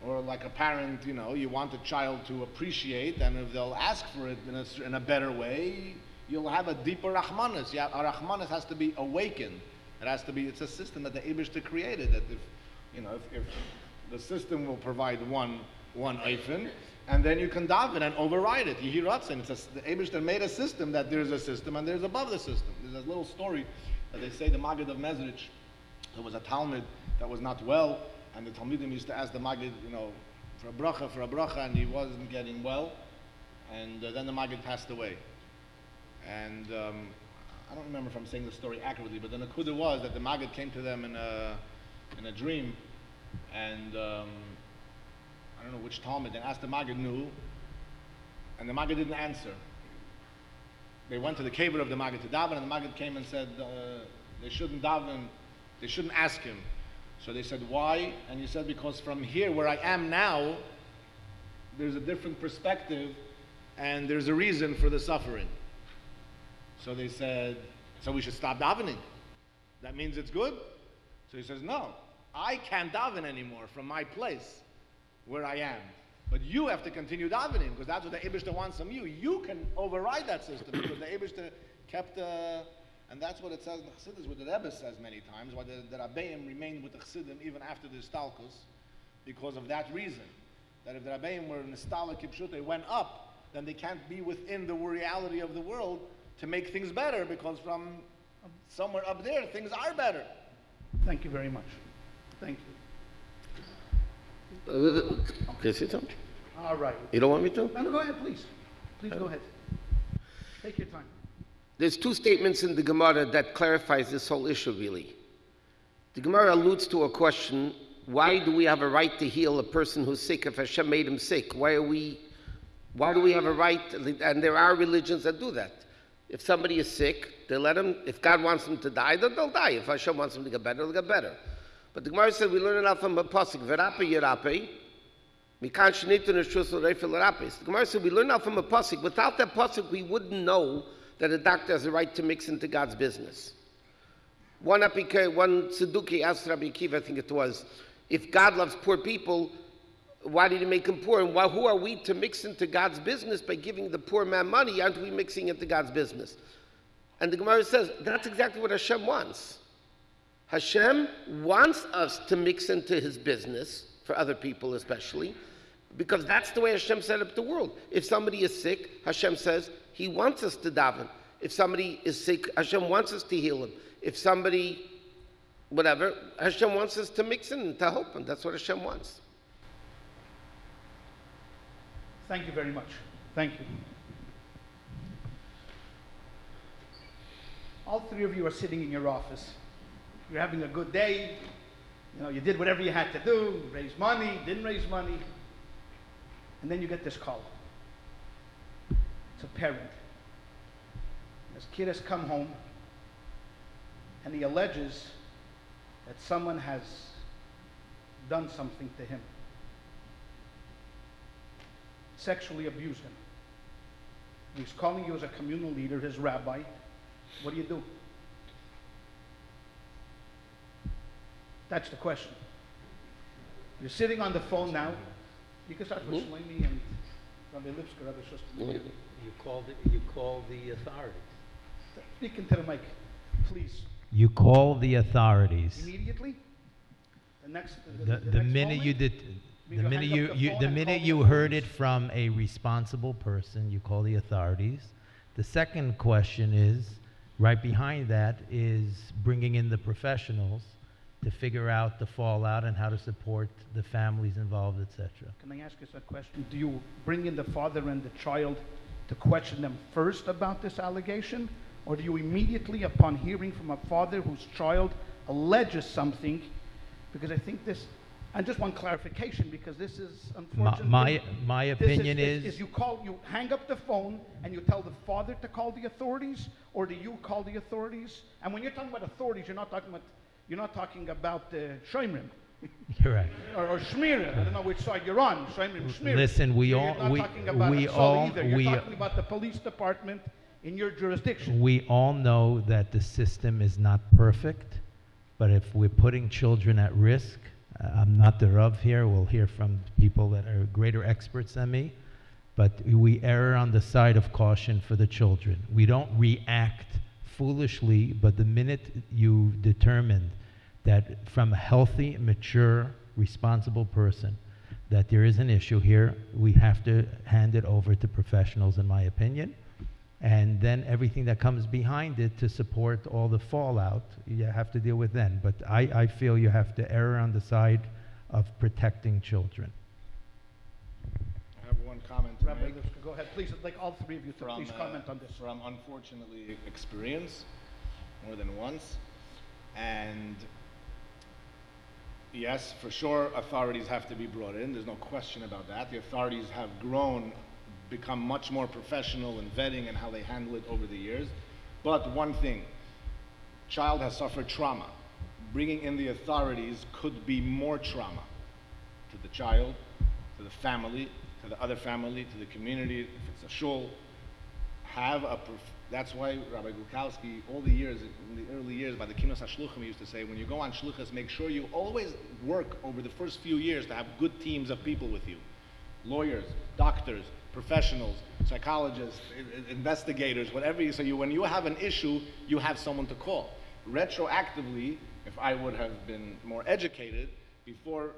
or like a parent, you want a child to appreciate, and if they'll ask for it in a better way, you'll have a deeper Rachmanis. Our Rachmanis has to be awakened. It's a system that the Eibishter created, that if the system will provide one eifin, and then you can daven and override it. Yehiratzin. The Eibishter made a system that there's a system and there's above the system. There's a little story that they say the Maggid of Mezrich, there was a Talmud that was not well, and the Talmudim used to ask the Maggid, for a bracha, and he wasn't getting well, and then the Maggid passed away. And I don't remember if I'm saying the story accurately, but the Nakuda was that the Maggid came to them in a dream, and I don't know which Talmud, and asked the Maggid knew, and the Maggid didn't answer. they went to the kever of the Maggid to daven, and the Maggid came and said they shouldn't daven, they shouldn't ask him. So they said, why? And he said, because from here, where I am now, there's a different perspective, and there's a reason for the suffering. So they said, so we should stop davening. That means it's good? So he says, no, I can't daven anymore from my place where I am. But you have to continue davening, because that's what the Eibishter wants from you. You can override that system, because the Eibishter kept, and that's what it says in the Chassidus, what the Rebbe says many times, why the Rabbi M remained with the Chassidim even after the Stalkus, because of that reason. That if the Rabbi M were in the Stala Kipshut, they went up, then they can't be within the reality of the world to make things better, because from somewhere up there, things are better. Thank you very much. Thank you. Can you say something? All right. You don't want me to? No, go ahead, please. Please go ahead. Take your time. There's two statements in the Gemara that clarifies this whole issue, really. The Gemara alludes to a question, why do we have a right to heal a person who's sick if Hashem made him sick? Why do we have a right? And there are religions that do that. If somebody is sick, they let him, if God wants him to die, then they'll die. If Hashem wants him to get better, they'll get better. But the Gemara said, we learn it out from a pasuk, V'rape yirape, mikan shenitu neshus l'reifel l'rape. The Gemara said, we learn out from a pasuk. Without that pasuk, we wouldn't know that a doctor has a right to mix into God's business. One Tzeduki asked Rabbi Akiva, I think it was, if God loves poor people, why did he make them poor? And who are we to mix into God's business by giving the poor man money? Aren't we mixing into God's business? And the Gemara says, that's exactly what Hashem wants. Hashem wants us to mix into his business, for other people especially, because that's the way Hashem set up the world. If somebody is sick, Hashem says he wants us to daven. If somebody is sick, Hashem wants us to heal him. If somebody, whatever, Hashem wants us to mix in and to help him. That's what Hashem wants. Thank you very much. Thank you. All three of you are sitting in your office. You're having a good day. You know, you did whatever you had to do, raise money, didn't raise money. And then you get this call. It's a parent. His kid has come home and he alleges that someone has done something to him. Sexually abused him. He's calling you as a communal leader, his rabbi. What do? That's the question. You're sitting on the phone now. You can start with Shlomi and Rabbi Lipskier, Rabbi Shusterman. You call the authorities. Speak into the mic, please. You call the authorities. Immediately? The next minute you did, the minute you heard it from a responsible person, you call the authorities. The second question is, right behind that, is bringing in the professionals to figure out the fallout and how to support the families involved, etc. Can I ask you a question? Do you bring in the father and the child to question them first about this allegation? Or do you immediately, upon hearing from a father whose child alleges something, because I think this, and just one clarification, because this is unfortunately... My opinion is you hang up the phone and you tell the father to call the authorities, or do you call the authorities? And when you're talking about authorities, you're not talking about the Shomrim. Correct. Or Shmira. I don't know which side you're on. Shomrim, Shmira. Listen, You're not talking about You're talking about the police department in your jurisdiction. We all know that the system is not perfect, but if we're putting children at risk, I'm not the Rav here, we'll hear from people that are greater experts than me, but we err on the side of caution for the children. We don't react foolishly, but the minute you determine that from a healthy, mature, responsible person that there is an issue here, we have to hand it over to professionals, in my opinion. And then everything that comes behind it to support all the fallout, you have to deal with then. But I feel you have to err on the side of protecting children. I have one comment to Rabbi, make. go ahead, please. Like all three of you, please comment on this. From unfortunately experience, more than once, and yes, for sure, authorities have to be brought in. There's no question about that. The authorities have grown become much more professional in vetting and how they handle it over the years. But one thing, child has suffered trauma. Bringing in the authorities could be more trauma to the child, to the family, to the other family, to the community, if it's a shul. That's why Rabbi Gulkowski, all the years, in the early years, by the Kinos HaShluchim, he used to say, when you go on shluchas, make sure you always work over the first few years to have good teams of people with you. Lawyers, doctors, professionals, psychologists, investigators, whatever so when you have an issue, you have someone to call. Retroactively, if I would have been more educated, before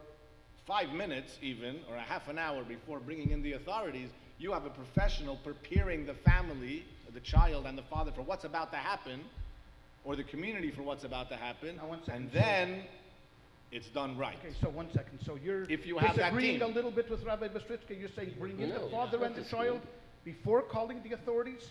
5 minutes even, or a half an hour before bringing in the authorities, you have a professional preparing the family, the child and the father for what's about to happen, or the community for what's about to happen, and then it's done right. Okay, so 1 second. So you're if you have disagreeing that team. A little bit with Rabbi Bistritzky. You're saying bring in the father and the child before calling the authorities?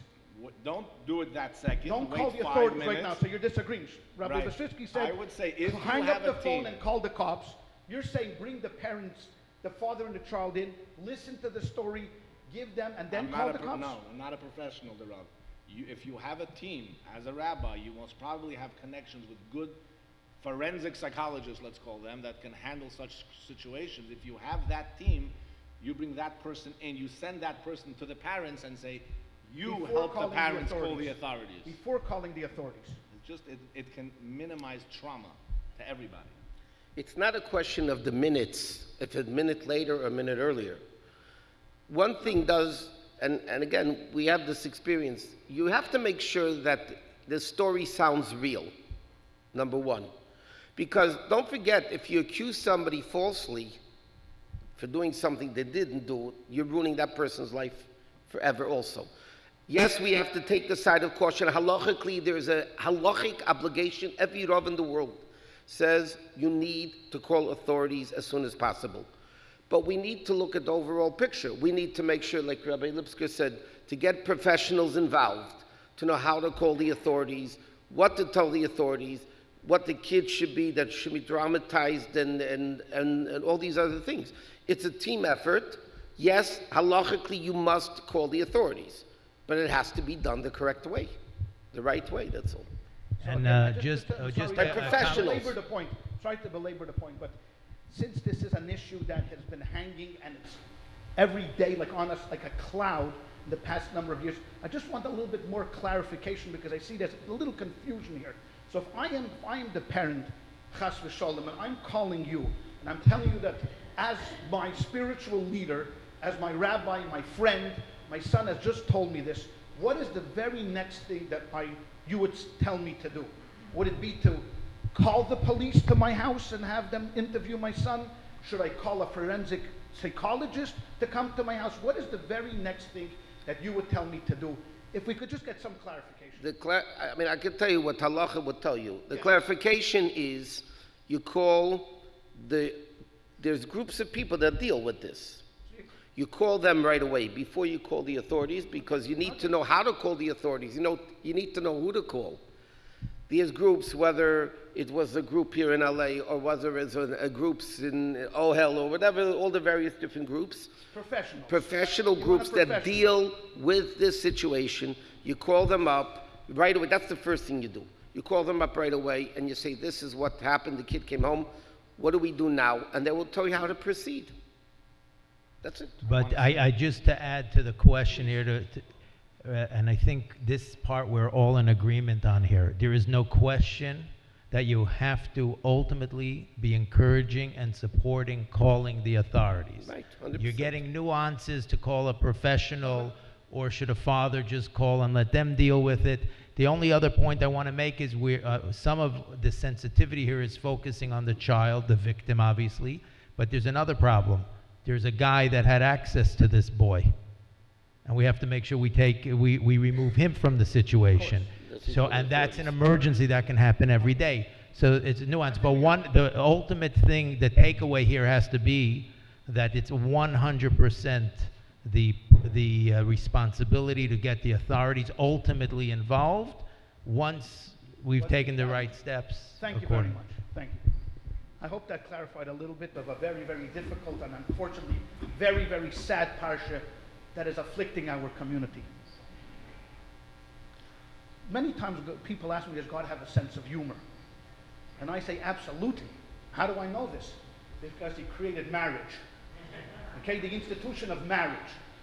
Don't do it that second. Don't Wait call the 5 authorities minutes. right now. So you're disagreeing. Rabbi Right. Bistritzky said, I would say if you hang have up the a phone team. and call the cops. You're saying bring the parents, the father and the child in, listen to the story, give them, and then call the cops? No, I'm not a professional, Derav. If you have a team, as a rabbi, you most probably have connections with good forensic psychologists, let's call them, that can handle such situations. If you have that team, you bring that person in, you send that person to the parents and say, you Before help the calling parents call the authorities. Before calling the authorities. It can minimize trauma to everybody. It's not a question of the minutes, if a minute later or a minute earlier. One thing does, and again, we have this experience, you have to make sure that the story sounds real, number one. Because don't forget, if you accuse somebody falsely for doing something they didn't do, you're ruining that person's life forever also. Yes, we have to take the side of caution. Halachically, there's a halachic obligation. Every Rav in the world says you need to call authorities as soon as possible. But we need to look at the overall picture. We need to make sure, like Rabbi Lipskier said, to get professionals involved, to know how to call the authorities, what to tell the authorities, what the kids should be, that should be dramatized, and all these other things. It's a team effort. Yes, halachically you must call the authorities, but it has to be done the correct way, the right way, that's all. And By professionals. Belabor the point. Sorry to belabor the point, but since this is an issue that has been hanging and it's every day like on us like a cloud in the past number of years, I just want a little bit more clarification because I see there's a little confusion here. So if I am the parent, chas v'sholem, and I'm calling you, and I'm telling you that as my spiritual leader, as my rabbi, my friend, my son has just told me this, what is the very next thing that you would tell me to do? Would it be to call the police to my house and have them interview my son? Should I call a forensic psychologist to come to my house? What is the very next thing that you would tell me to do? If we could just get some clarification. I can tell you what halacha would tell you. The clarification is you call there's groups of people that deal with this. You call them right away before you call the authorities because you need to know how to call the authorities. You need to know who to call. There's groups, whether it was a group here in LA or whether it's a groups in Ohel or whatever, all the various different groups. Professional groups that deal with this situation. You call them up right away. That's the first thing you do. You call them up right away and you say, this is what happened. The kid came home. What do we do now? And they will tell you how to proceed. That's it. But I just to add to the question here, and I think this part we're all in agreement on here. There is no question that you have to ultimately be encouraging and supporting calling the authorities. Right, 100%. You're getting nuances to call a professional, or should a father just call and let them deal with it? The only other point I want to make is some of the sensitivity here is focusing on the child, the victim, obviously, but there's another problem. There's a guy that had access to this boy, and we have to make sure we remove him from the situation. So, and that's an emergency that can happen every day. So it's a nuance. But the ultimate thing, the takeaway here has to be that it's 100% the responsibility to get the authorities ultimately involved once we've taken the right steps. Thank you very much. Thank you. I hope that clarified a little bit of a very, very difficult and unfortunately very, very sad parsha that is afflicting our community. Many times people ask me, does God have a sense of humor? And I say, absolutely. How do I know this? Because he created marriage. Okay, the institution of marriage.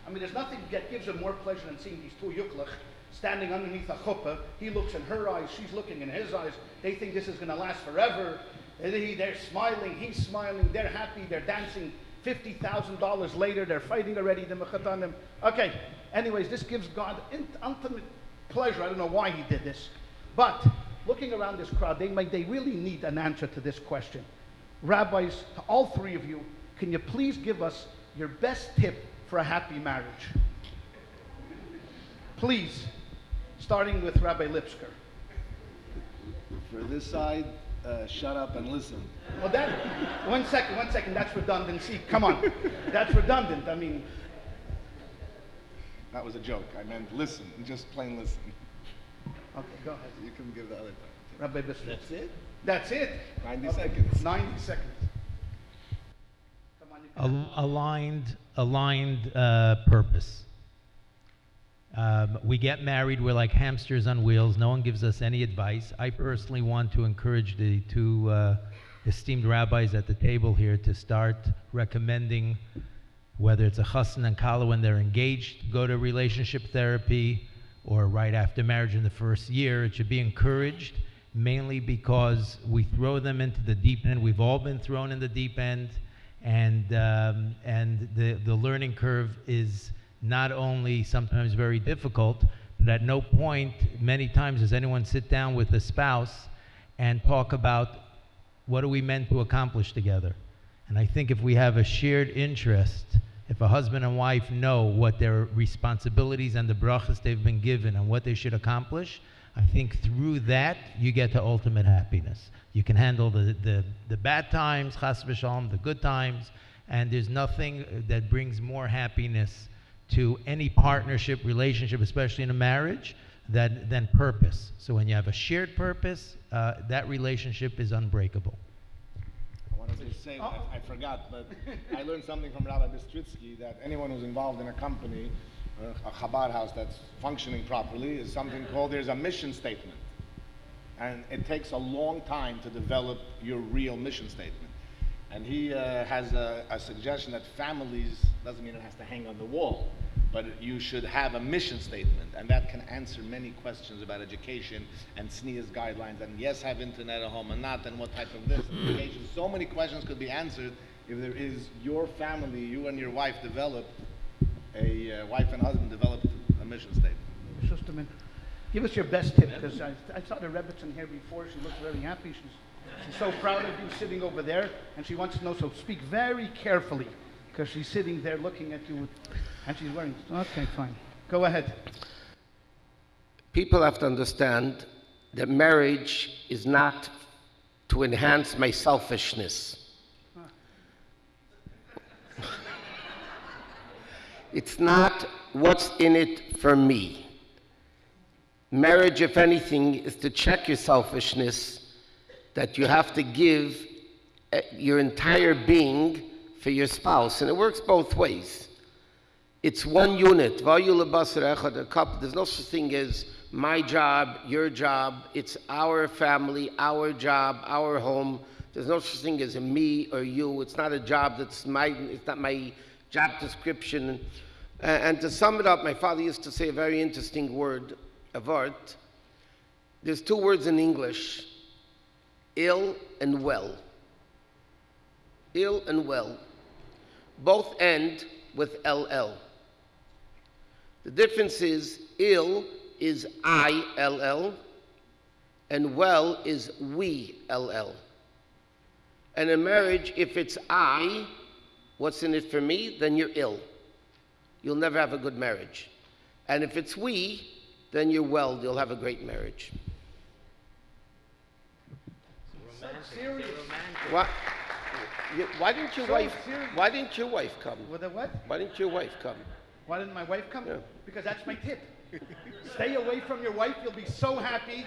I mean, there's nothing that gives him more pleasure than seeing these two yuklach standing underneath a chuppah. He looks in her eyes, she's looking in his eyes. They think this is going to last forever. They're smiling, he's smiling, they're happy, they're dancing. $50,000 later, they're fighting already. Okay, anyways, this gives God ultimate pleasure. I don't know why he did this. But looking around this crowd, they really need an answer to this question. Rabbis, to all three of you, can you please give us your best tip for a happy marriage? Please, starting with Rabbi Lipskier. For this side, shut up and listen. Well, one second, that's redundancy. Come on, that's redundant. I mean. That was a joke. I meant listen, just plain listen. Okay, go ahead. You can give the other part. Rabbi Bistritzky. That's it? That's it? 90 seconds. 90 seconds. Come on, Aligned purpose. We get married, we're like hamsters on wheels. No one gives us any advice. I personally want to encourage the two esteemed rabbis at the table here to start recommending, whether it's a chassan and kala when they're engaged, go to relationship therapy, or right after marriage in the first year. It should be encouraged, mainly because we throw them into the deep end. We've all been thrown in the deep end, and the learning curve is not only sometimes very difficult, but at no point, many times, does anyone sit down with a spouse and talk about what are we meant to accomplish together. And I think if we have a shared interest, if a husband and wife know what their responsibilities and the brachas they've been given and what they should accomplish, I think through that you get to ultimate happiness. You can handle the bad times, chas v'shalom, the good times, and there's nothing that brings more happiness to any partnership, relationship, especially in a marriage, than purpose. So when you have a shared purpose, that relationship is unbreakable. I wanted to say, I forgot, but I learned something from Rabbi Bistritzky that anyone who's involved in a company, a Chabad house that's functioning properly, is something called, there's a mission statement. And it takes a long time to develop your real mission statement. And he has a suggestion that families, doesn't mean it has to hang on the wall, but you should have a mission statement, and that can answer many questions about education and SNIA's guidelines, and yes, have internet at home and not, and what type of this, and education. So many questions could be answered if there is your family, you and your wife developed, wife and husband developed a mission statement. Shusterman, give us your best tip, because I saw the Rebbitzin here before. She looks very happy. She's so proud of you sitting over there, and she wants to know, so speak very carefully, because she's sitting there looking at you, and she's wearing, okay, fine. Go ahead. People have to understand that marriage is not to enhance my selfishness. It's not what's in it for me. Marriage, if anything, is to check your selfishness, that you have to give your entire being for your spouse. And it works both ways. It's one unit. There's no such thing as my job, your job. It's our family, our job, our home. There's no such thing as a me or you. It's not a job it's not my job description. And to sum it up, my father used to say a very interesting word of art. There's two words in English, ill and well. Ill and well. Both end with LL. The difference is ill is ILL and well is we LL. And in marriage, if it's I, what's in it for me, then you're ill. You'll never have a good marriage. And if it's we, then you're well, you'll have a great marriage. Serious. What? Why didn't your wife come? With a what? Why didn't your wife come? Why didn't my wife come? Yeah. Because that's my tip. Stay away from your wife. You'll be so happy.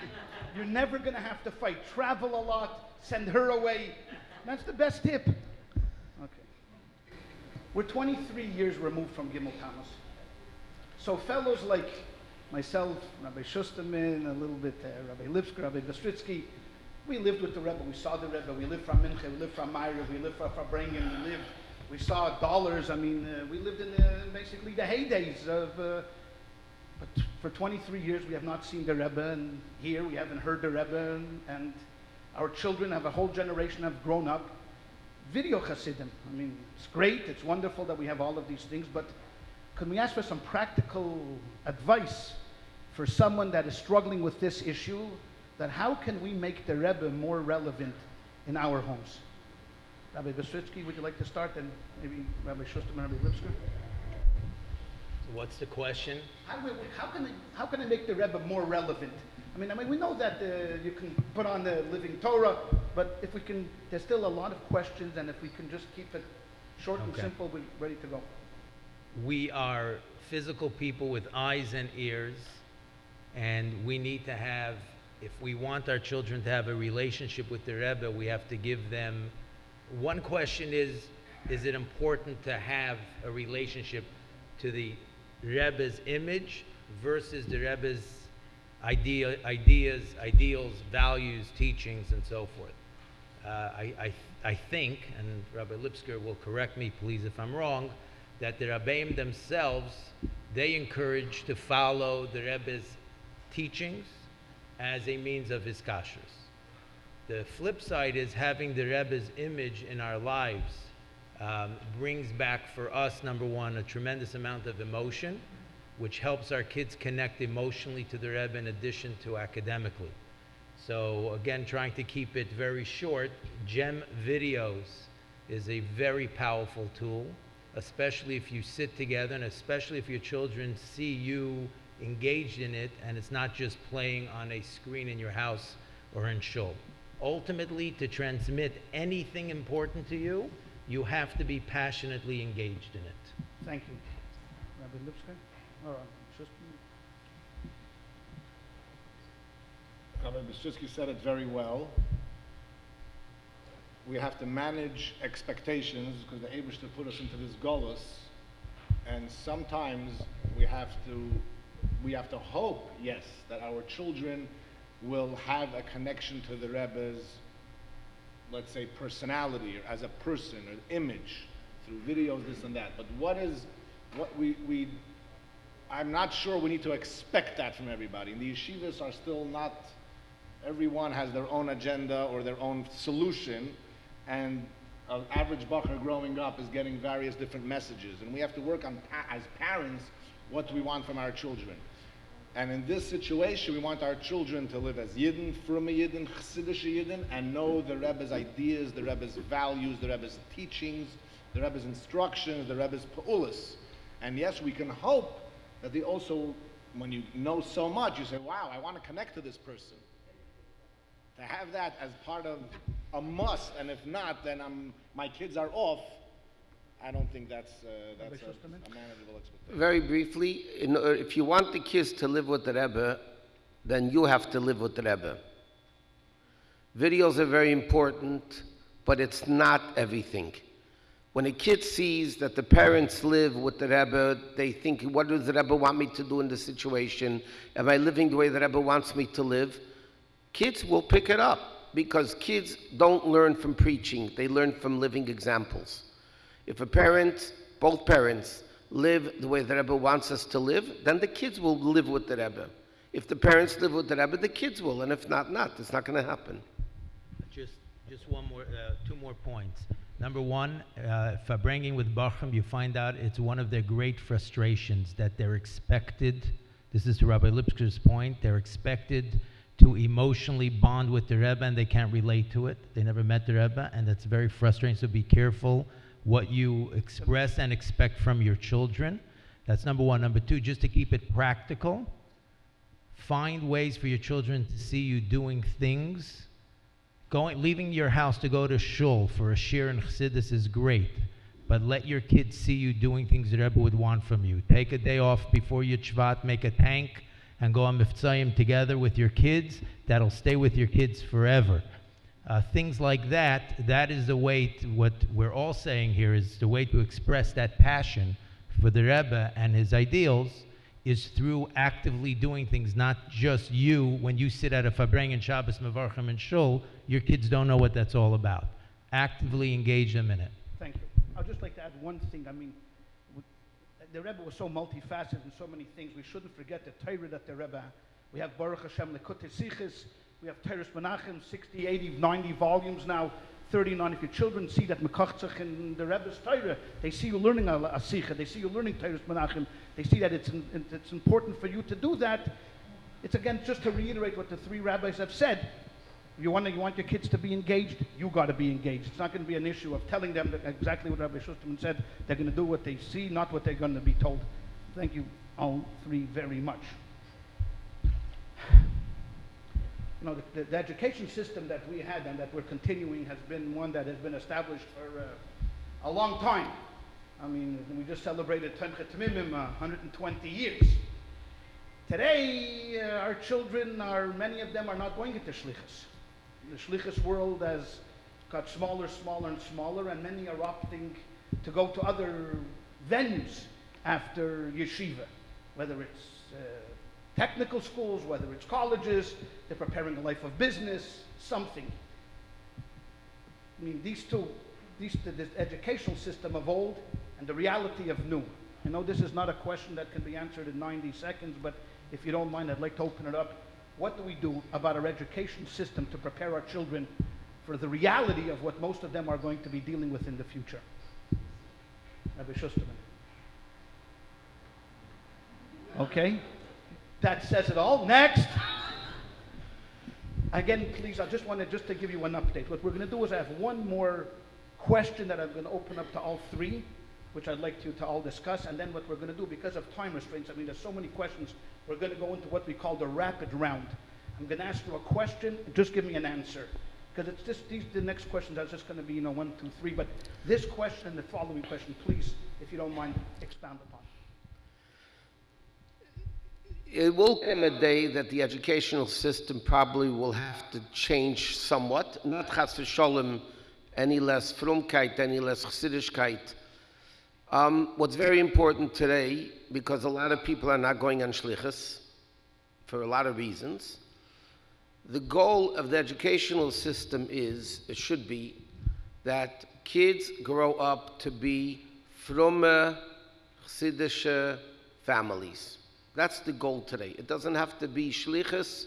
You're never going to have to fight. Travel a lot. Send her away. That's the best tip. Okay. We're 23 years removed from Gimel Tammuz. So fellows like myself, Rabbi Shusterman, a little bit Rabbi Lipskier, Rabbi Bistritzky, we lived with the Rebbe, we saw the Rebbe, we lived from Mincha, we lived from Meir, we lived from Farbrengen, we saw dollars. I mean, we lived in basically the heydays of, but for 23 years we have not seen the Rebbe, and here we haven't heard the Rebbe, and our children have a whole generation have grown up. Video Hasidim, I mean, it's great, it's wonderful that we have all of these things, but can we ask for some practical advice for someone that is struggling with this issue, that how can we make the Rebbe more relevant in our homes? Rabbi Bistritzky, would you like to start? And maybe Rabbi Shusterman, Rabbi Lipskier? What's the question? How can I make the Rebbe more relevant? I mean, we know that you can put on the Living Torah, but if we can, there's still a lot of questions, and if we can just keep it short and simple, we're ready to go. We are physical people with eyes and ears, and we need to have, if we want our children to have a relationship with the Rebbe, we have to give them, one question is it important to have a relationship to the Rebbe's image versus the Rebbe's ideals, values, teachings, and so forth? I think, and Rabbi Lipskier will correct me, please, if I'm wrong, that the Rabbeim themselves, they encourage to follow the Rebbe's teachings as a means of his kashrus. The flip side is having the Rebbe's image in our lives brings back for us, number one, a tremendous amount of emotion, which helps our kids connect emotionally to the Rebbe in addition to academically. So again, trying to keep it very short, Gem Videos is a very powerful tool, especially if you sit together and especially if your children see you engaged in it and it's not just playing on a screen in your house or in shul. Ultimately, to transmit anything important to you, you have to be passionately engaged in it. Thank you. Rabbi Lipskier? All right. Rabbi Bistritzky said it very well. We have to manage expectations because the Eibishter put us into this golus, and sometimes we have to hope, yes, that our children will have a connection to the Rebbe's, let's say, personality, or as a person, or image, through videos, this and that. But I'm not sure we need to expect that from everybody. And the yeshivas are still not, everyone has their own agenda or their own solution, and an average bacher growing up is getting various different messages. And we have to work on, as parents, what do we want from our children. And in this situation, we want our children to live as Yidden, Frumme Yidden, Chassidish Yidden, and know the Rebbe's ideas, the Rebbe's values, the Rebbe's teachings, the Rebbe's instructions, the Rebbe's pa'ulas. And yes, we can hope that they also, when you know so much, you say, wow, I want to connect to this person. To have that as part of a must, and if not, then my kids are off. I don't think that's a manageable expectation. Very briefly, if you want the kids to live with the Rebbe, then you have to live with the Rebbe. Videos are very important, but it's not everything. When a kid sees that the parents live with the Rebbe, they think, what does the Rebbe want me to do in this situation? Am I living the way the Rebbe wants me to live? Kids will pick it up, because kids don't learn from preaching, they learn from living examples. If both parents live the way the Rebbe wants us to live, then the kids will live with the Rebbe. If the parents live with the Rebbe, the kids will, and if not. It's not going to happen. Just one more, two more points. Number one, Farbrengen with Bacham, you find out it's one of their great frustrations that they're expected, this is to Rabbi Lipskier's point, they're expected to emotionally bond with the Rebbe and they can't relate to it. They never met the Rebbe, and that's very frustrating, so be careful what you express and expect from your children. That's number one. Number two, just to keep it practical, find ways for your children to see you doing things. Leaving your house to go to shul for a shir and chassidus is great, but let your kids see you doing things the Rebbe would want from you. Take a day off before your Shvat, make a tank, and go on Miftzayim together with your kids. That'll stay with your kids forever. Things like that is the way what we're all saying here is the way to express that passion for the Rebbe and his ideals is through actively doing things, not just you. When you sit at a Farbrengen Shabbos Mevarchim and Shul, your kids don't know what that's all about. Actively engage them in it. Thank you. I'd just like to add one thing. I mean, the Rebbe was so multifaceted in so many things. We shouldn't forget the Torah that the Rebbe. We have Baruch Hashem Lekutei Sichos. We have Teres Menachem, 60, 80, 90 volumes now, 39. If your children see that Mekachtzach in the Rebbe's Torah, they see you learning a Sicha, they see you learning Teres Menachem, they see that it's important for you to do that. It's again just to reiterate what the three rabbis have said. You want your kids to be engaged, you got to be engaged. It's not going to be an issue of telling them that exactly what Rabbi Shusterman said. They're going to do what they see, not what they're going to be told. Thank you all three very much. You know, the education system that we had and that we're continuing has been one that has been established for a long time. I mean, we just celebrated Tomchet Tamimim, 120 years. Today, our children many of them are not going into shlichus. The shlichus world has got smaller, smaller, and smaller, and many are opting to go to other venues after yeshiva, whether it's technical schools, whether it's colleges. They're preparing a life of business, something. I mean, the educational system of old and the reality of new. I know this is not a question that can be answered in 90 seconds, but if you don't mind, I'd like to open it up. What do we do about our education system to prepare our children for the reality of what most of them are going to be dealing with in the future? Rabbi Shusterman. Okay. That says it all. Next. Again, please, I just wanted to give you an update. What we're going to do is I have one more question that I'm going to open up to all three, which I'd like you to all discuss. And then what we're going to do, because of time restraints, I mean, there's so many questions, we're going to go into what we call the rapid round. I'm going to ask you a question, just give me an answer. Because it's just the next questions are just going to be, 1, 2, 3. But this question and the following question, please, if you don't mind, expound upon. It will come a day that the educational system probably will have to change somewhat. Not chas v'sholem, any less frumkeit, any less chassidishkeit. What's very important today, because a lot of people are not going on shlichus for a lot of reasons, the goal of the educational system it should be, that kids grow up to be fromme, chassidische families. That's the goal today. It doesn't have to be shlichus.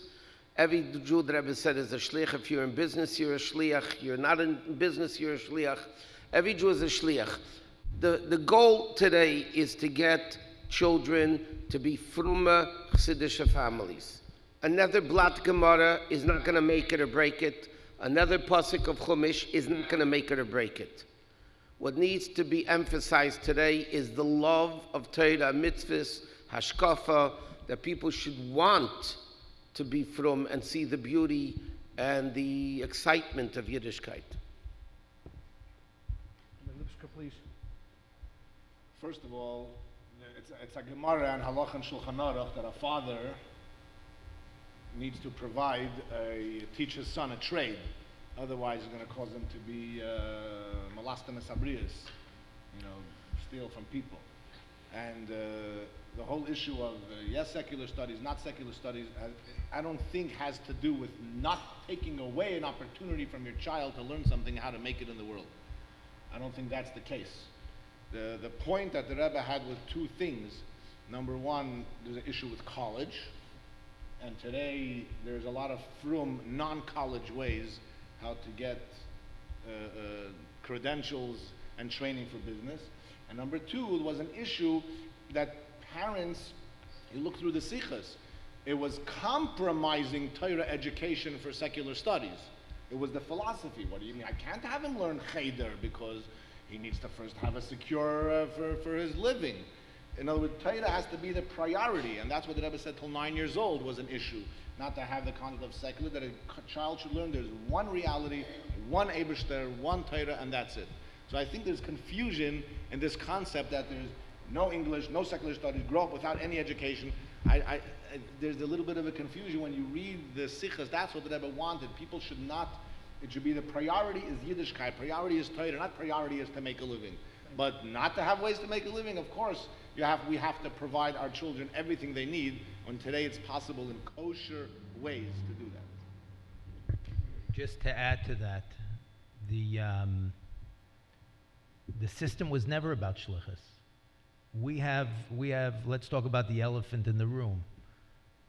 Every Jew, the Rebbe said, is a shliach. If you're in business, you're a shliach. You're not in business, you're a shliach. Every Jew is a shliach. The goal today is to get children to be fromme, chassidische families. Another blat Gemara is not going to make it or break it. Another pasuk of Chumash is not going to make it or break it. What needs to be emphasized today is the love of Torah, mitzvahs, hashkafa, that people should want to be from and see the beauty and the excitement of Yiddishkeit. Lipskier, please. First of all, it's a Gemara and Halach and Shulchan Aruch that a father needs to teach his son a trade. Otherwise, it's going to cause him to be molastem esabrius, steal from people. And the whole issue of yes, secular studies, not secular studies, I don't think has to do with not taking away an opportunity from your child to learn something, how to make it in the world. I don't think that's the case. The point that the Rebbe had was two things. Number one, there's an issue with college. And today, there's a lot of frum, non-college ways how to get credentials and training for business. And number two, it was an issue that parents, you look through the sichos, it was compromising Torah education for secular studies. It was the philosophy. What do you mean? I can't have him learn cheder because he needs to first have a secure for his living. In other words, Torah has to be the priority, and that's what the Rebbe said till 9 years old was an issue. Not to have the concept of secular, that a child should learn there's one reality, one Eibishter, one Torah, and that's it. So I think there's confusion in this concept that there's no English, no secular studies, grow up without any education. There's a little bit of a confusion when you read the sichos. That's what the Rebbe wanted. People should not, it should be the priority is Yiddishkeit, priority is Torah, not priority is to make a living. But not to have ways to make a living, of course. We have to provide our children everything they need, when today it's possible in kosher ways to do that. Just to add to that, the system was never about shlichus. We have, let's talk about the elephant in the room.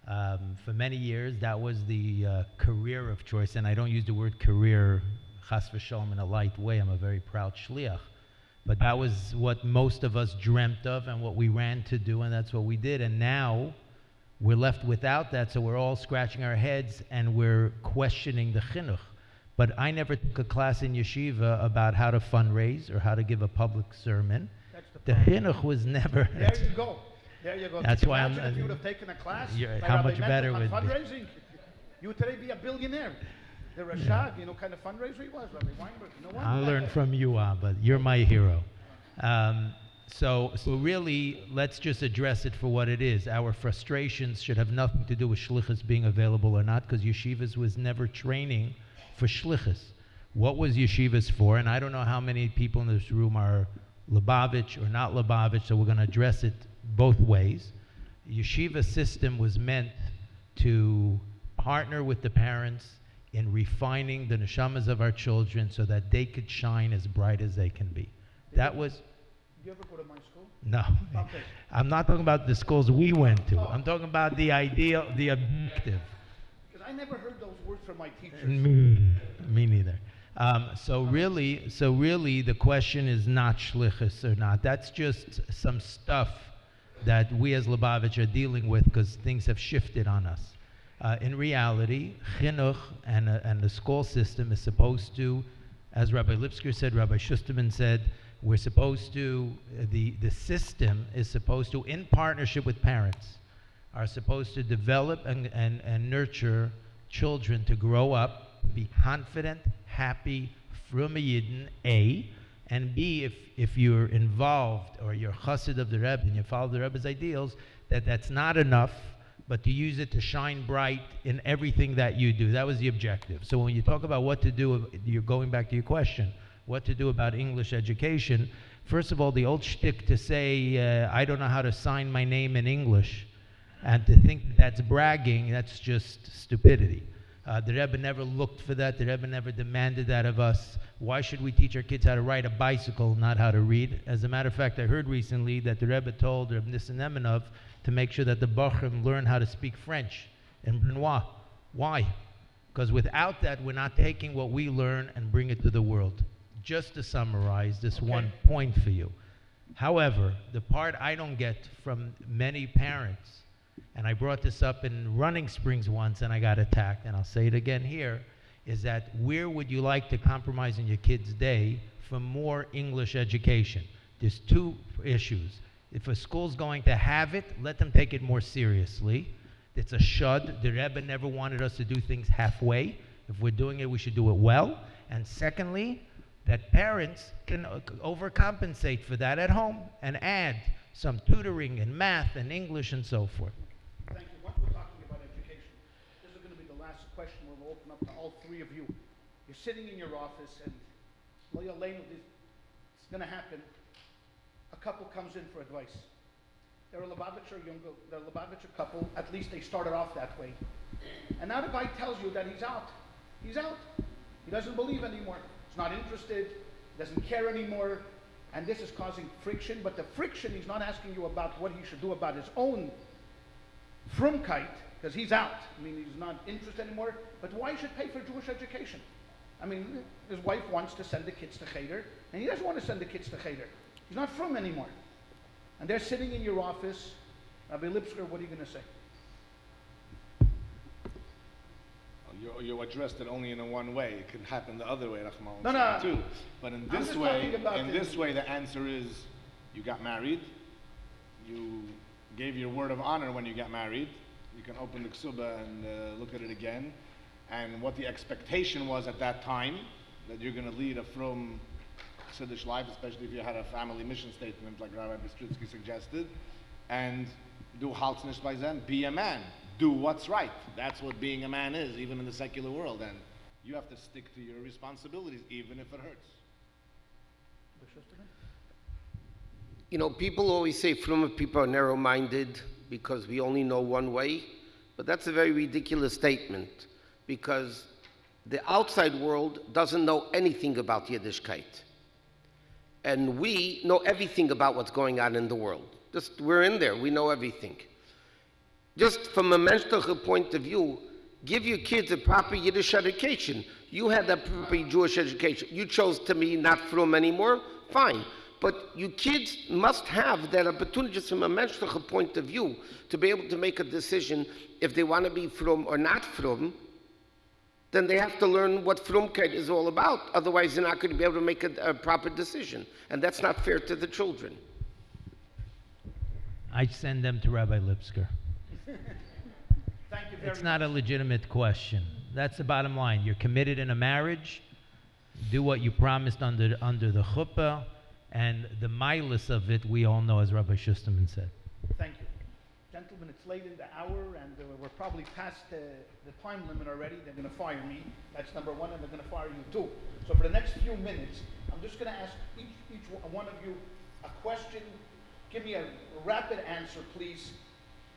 For many years, that was the career of choice, and I don't use the word career, chas v'shalom, in a light way. I'm a very proud shliach. But that was what most of us dreamt of and what we ran to do, and that's what we did. And now we're left without that, so we're all scratching our heads and we're questioning the chinuch. But I never took a class in yeshiva about how to fundraise or how to give a public sermon. The chinuch was never... There you go. There you go. That's why imagine if you would have taken a class by how Rabbi much Mentor better on would fundraising, you would today be a billionaire. The Rashad, you know, kind of fundraiser he was, Rabbi Weinberg. No wonder I'll that learn guy. from you, but you're my hero. So really, let's just address it for what it is. Our frustrations should have nothing to do with shlichus being available or not, because yeshivas was never training for shlichus. What was yeshivas for? And I don't know how many people in this room are Lubavitch or not Lubavitch, so we're going to address it both ways. Yeshiva system was meant to partner with the parents in refining the neshamas of our children so that they could shine as bright as they can be. That was... Did you ever go to my school? No. Okay. I'm not talking about the schools we went to. I'm talking about the ideal, the objective. Because I never heard those words from my teachers. Me neither. So really, the question is not shlichus or not. That's just some stuff that we as Lubavitch are dealing with because things have shifted on us. In reality, chinuch and the school system is supposed to, as Rabbi Lipskier said, Rabbi Shusterman said, we're supposed to, the system is supposed to, in partnership with parents, are supposed to develop and nurture children to grow up, be confident, happy, from a Yidden, A, and B, if you're involved or you're chassid of the Rebbe and you follow the Rebbe's ideals, that's not enough, but to use it to shine bright in everything that you do. That was the objective. So when you talk about what to do, you're going back to your question, what to do about English education. First of all, the old shtick to say, I don't know how to sign my name in English, and to think that's bragging, that's just stupidity. The Rebbe never looked for that. The Rebbe never demanded that of us. Why should we teach our kids how to ride a bicycle, not how to read? As a matter of fact, I heard recently that the Rebbe told Reb Nissen Emenov to make sure that the Bachrim learn how to speak French in Benoit. Why? Because without that, we're not taking what we learn and bring it to the world. Just to summarize this one point for you. However, the part I don't get from many parents, and I brought this up in Running Springs once and I got attacked, and I'll say it again here, is that where would you like to compromise in your kid's day for more English education? There's two issues. If a school's going to have it, let them take it more seriously. It's a shud. The Rebbe never wanted us to do things halfway. If we're doing it, we should do it well. And secondly, that parents can overcompensate for that at home and add some tutoring in math and English and so forth. Thank you. Once we're talking about education, this is going to be the last question where we'll open up to all three of you. You're sitting in your office and it's going to happen. A couple comes in for advice. They're a Lubavitcher couple, at least they started off that way. And now the guy tells you that he's out. He's out. He doesn't believe anymore. He's not interested, doesn't care anymore, and this is causing friction, but the friction, he's not asking you about what he should do about his own frumkeit, because he's out. I mean, he's not interested anymore, but why he should pay for Jewish education? I mean, his wife wants to send the kids to Cheder, and he doesn't want to send the kids to Cheder. He's not frum anymore. And they're sitting in your office. Rabbi Lipskier, what are you going to say? You addressed it only in one way. It can happen the other way, Rahman, No. too. But in this way, the answer is you got married. You gave your word of honor when you got married. You can open the ksuba and look at it again. And what the expectation was at that time, that you're going to lead a frum Siddish life, especially if you had a family mission statement like Rabbi Bistritzky suggested, and do haltnish by then, be a man. Do what's right. That's what being a man is, even in the secular world. And you have to stick to your responsibilities, even if it hurts. You know, people always say Fruma people are narrow-minded because we only know one way, but that's a very ridiculous statement because the outside world doesn't know anything about Yiddishkeit. And we know everything about what's going on in the world. Just, we're in there, we know everything. Just from a mental point of view, give your kids a proper Yiddish education. You had a proper Jewish education. You chose to be not from anymore, fine. But you kids must have that opportunity just from a mental point of view to be able to make a decision if they want to be from or not from. Then they have to learn what frumkeit is all about. Otherwise, they're not going to be able to make a proper decision. And that's not fair to the children. I send them to Rabbi Lipskier. Thank you very It's not a legitimate question. That's the bottom line. You're committed in a marriage. Do what you promised under the chuppah. And the milas of it, we all know, as Rabbi Shusterman said. Thank you. Gentlemen, it's late in the hour, and we're probably past the time limit already. They're going to fire me. That's number one, and they're going to fire you too. So for the next few minutes, I'm just going to ask each one of you a question. Give me a rapid answer, please.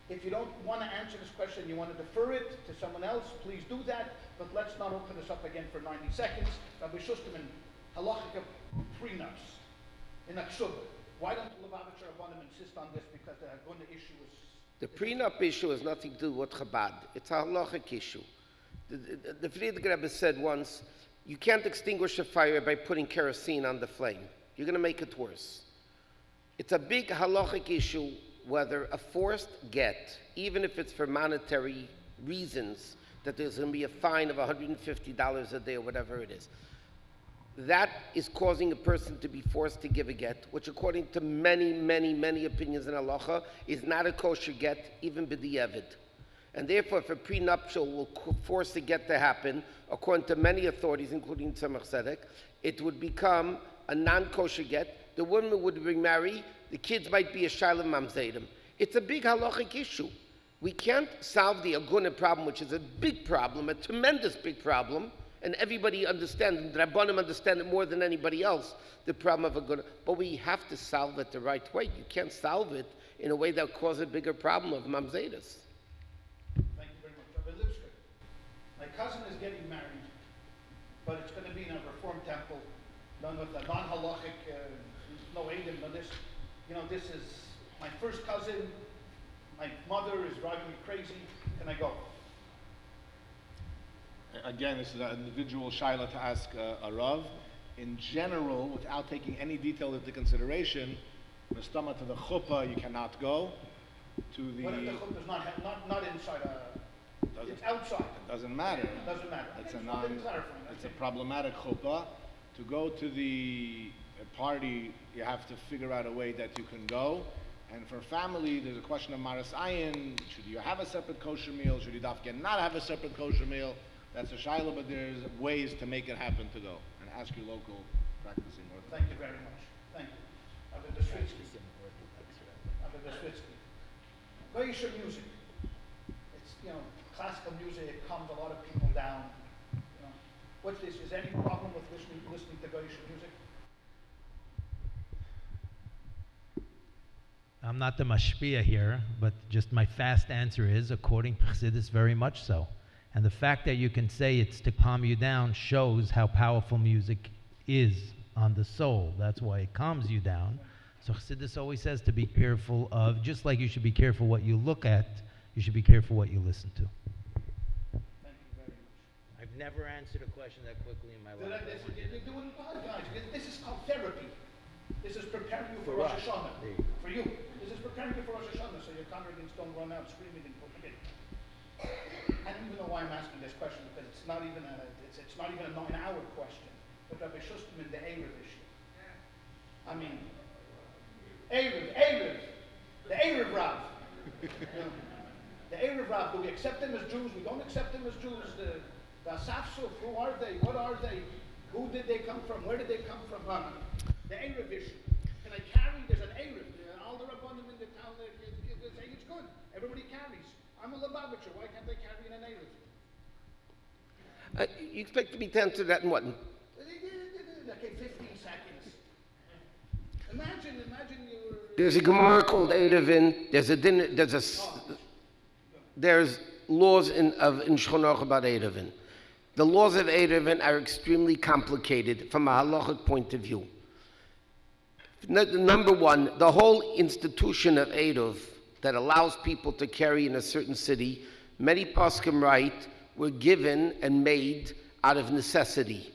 If you don't want to answer this question, you want to defer it to someone else, please do that. But let's not open this up again for 90 seconds. Rabbi Shusterman, halachic prenups in a ksuba. Why don't Lubavitcher Rabbanim insist on this? Because the Aguna issue is... The prenup issue has nothing to do with Chabad. It's a halachic issue. The Friedrich Rebbe said once, you can't extinguish a fire by putting kerosene on the flame. You're going to make it worse. It's a big halachic issue whether a forced get, even if it's for monetary reasons, that there's going to be a fine of $150 a day or whatever it is. That is causing a person to be forced to give a get, which according to many, many, many opinions in halacha, is not a kosher get, even b'di'evid. And therefore, if a prenuptial will force the get to happen, according to many authorities, including Tzemach Tzedek, it would become a non-kosher get. The woman would remarry, the kids might be a shayla mamzedim. It's a big halachic issue. We can't solve the aguna problem, which is a big problem, a tremendous big problem, and everybody understands, the Rabbanim understand it more than anybody else, the problem of aguna. But we have to solve it the right way. You can't solve it in a way that will cause a bigger problem of mamzedis. Thank you very much. Rabbi Lipskier, my cousin is getting married, but it's going to be in a reform temple, done with a non-halachic, no Eidim, no this. You know, this is my first cousin. My mother is driving me crazy. Can I go? Again, this is an individual shaila to ask a Rav. In general, without taking any detail into consideration, mistama to the chuppah, you cannot go. To the... What if the chuppah is not inside a... It's outside. It doesn't matter. It doesn't matter. It's a problematic chuppah. To go to the party, you have to figure out a way that you can go. And for family, there's a question of maras ayin. Should you have a separate kosher meal? Should you not have a separate kosher meal? That's a shaila, but there's ways to make it happen to go. And ask your local practicing orthodox. Thank you very much. Thank you. Rabbi Bistritzky. Rabbi Bistritzky. Goyish music. It's, you know, classical music, it calms a lot of people down. You know, what's this? Is there any problem with listening to Goyish music? I'm not the mashpia here, but just my fast answer is, according to Chassidus, very much so. And the fact that you can say it's to calm you down shows how powerful music is on the soul. That's why it calms you down. So Chassidus always says to be careful of, just like you should be careful what you look at, you should be careful what you listen to. Thank you very much. I've never answered a question that quickly in my life. You're doing fine, guys. This is called therapy. This is preparing you for Rosh Hashanah. For you. This is preparing you for Rosh Hashanah so your congregants don't run out screaming and forget. I don't even know why I'm asking this question because it's not even a 9-hour question. But Rabbi Shusterman, the Erev issue. I mean, Erev, the Erev Rav. You know, the Erev Rav, do we accept them as Jews? We don't accept them as Jews. The Asafsuf, who are they? What are they? Who did they come from? Where did they come from? The Erev issue. Can I carry? There's an Erev. All the Rabbanim in the town, they say it's good. Everybody carries. I'm a Lubavitcher. Why can't they carry in an Erev? You expect me to answer that in what? Okay, 15 seconds. Imagine There's a Gemara called Erevin. There's laws in Shulchan Aruch about Erevin. The laws of Erevin are extremely complicated from a halachic point of view. Number one, the whole institution of Erev that allows people to carry in a certain city, many poskim write, were given and made out of necessity.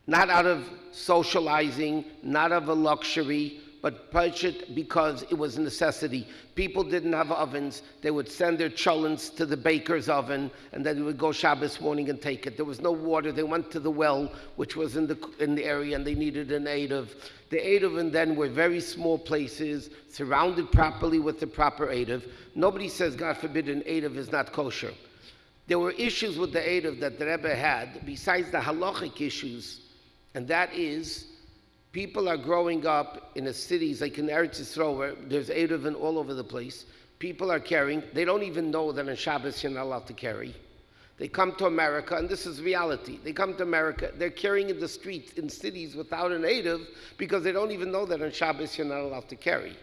Not out of socializing, not out of a luxury, but because it was a necessity. People didn't have ovens. They would send their cholents to the baker's oven, and then they would go Shabbos morning and take it. There was no water. They went to the well, which was in the area, and they needed an Erev. The Erev then were very small places, surrounded properly with the proper Erev. Nobody says, God forbid, an Erev is not kosher. There were issues with the Erev that the Rebbe had, besides the halachic issues, and that is, people are growing up in the cities, like in Eretz Yisrael, where there's Erevin all over the place. People are carrying. They don't even know that on Shabbos you're not allowed to carry. They come to America, and this is reality. They come to America, they're carrying in the streets in cities without an Erev because they don't even know that on Shabbos you're not allowed to carry.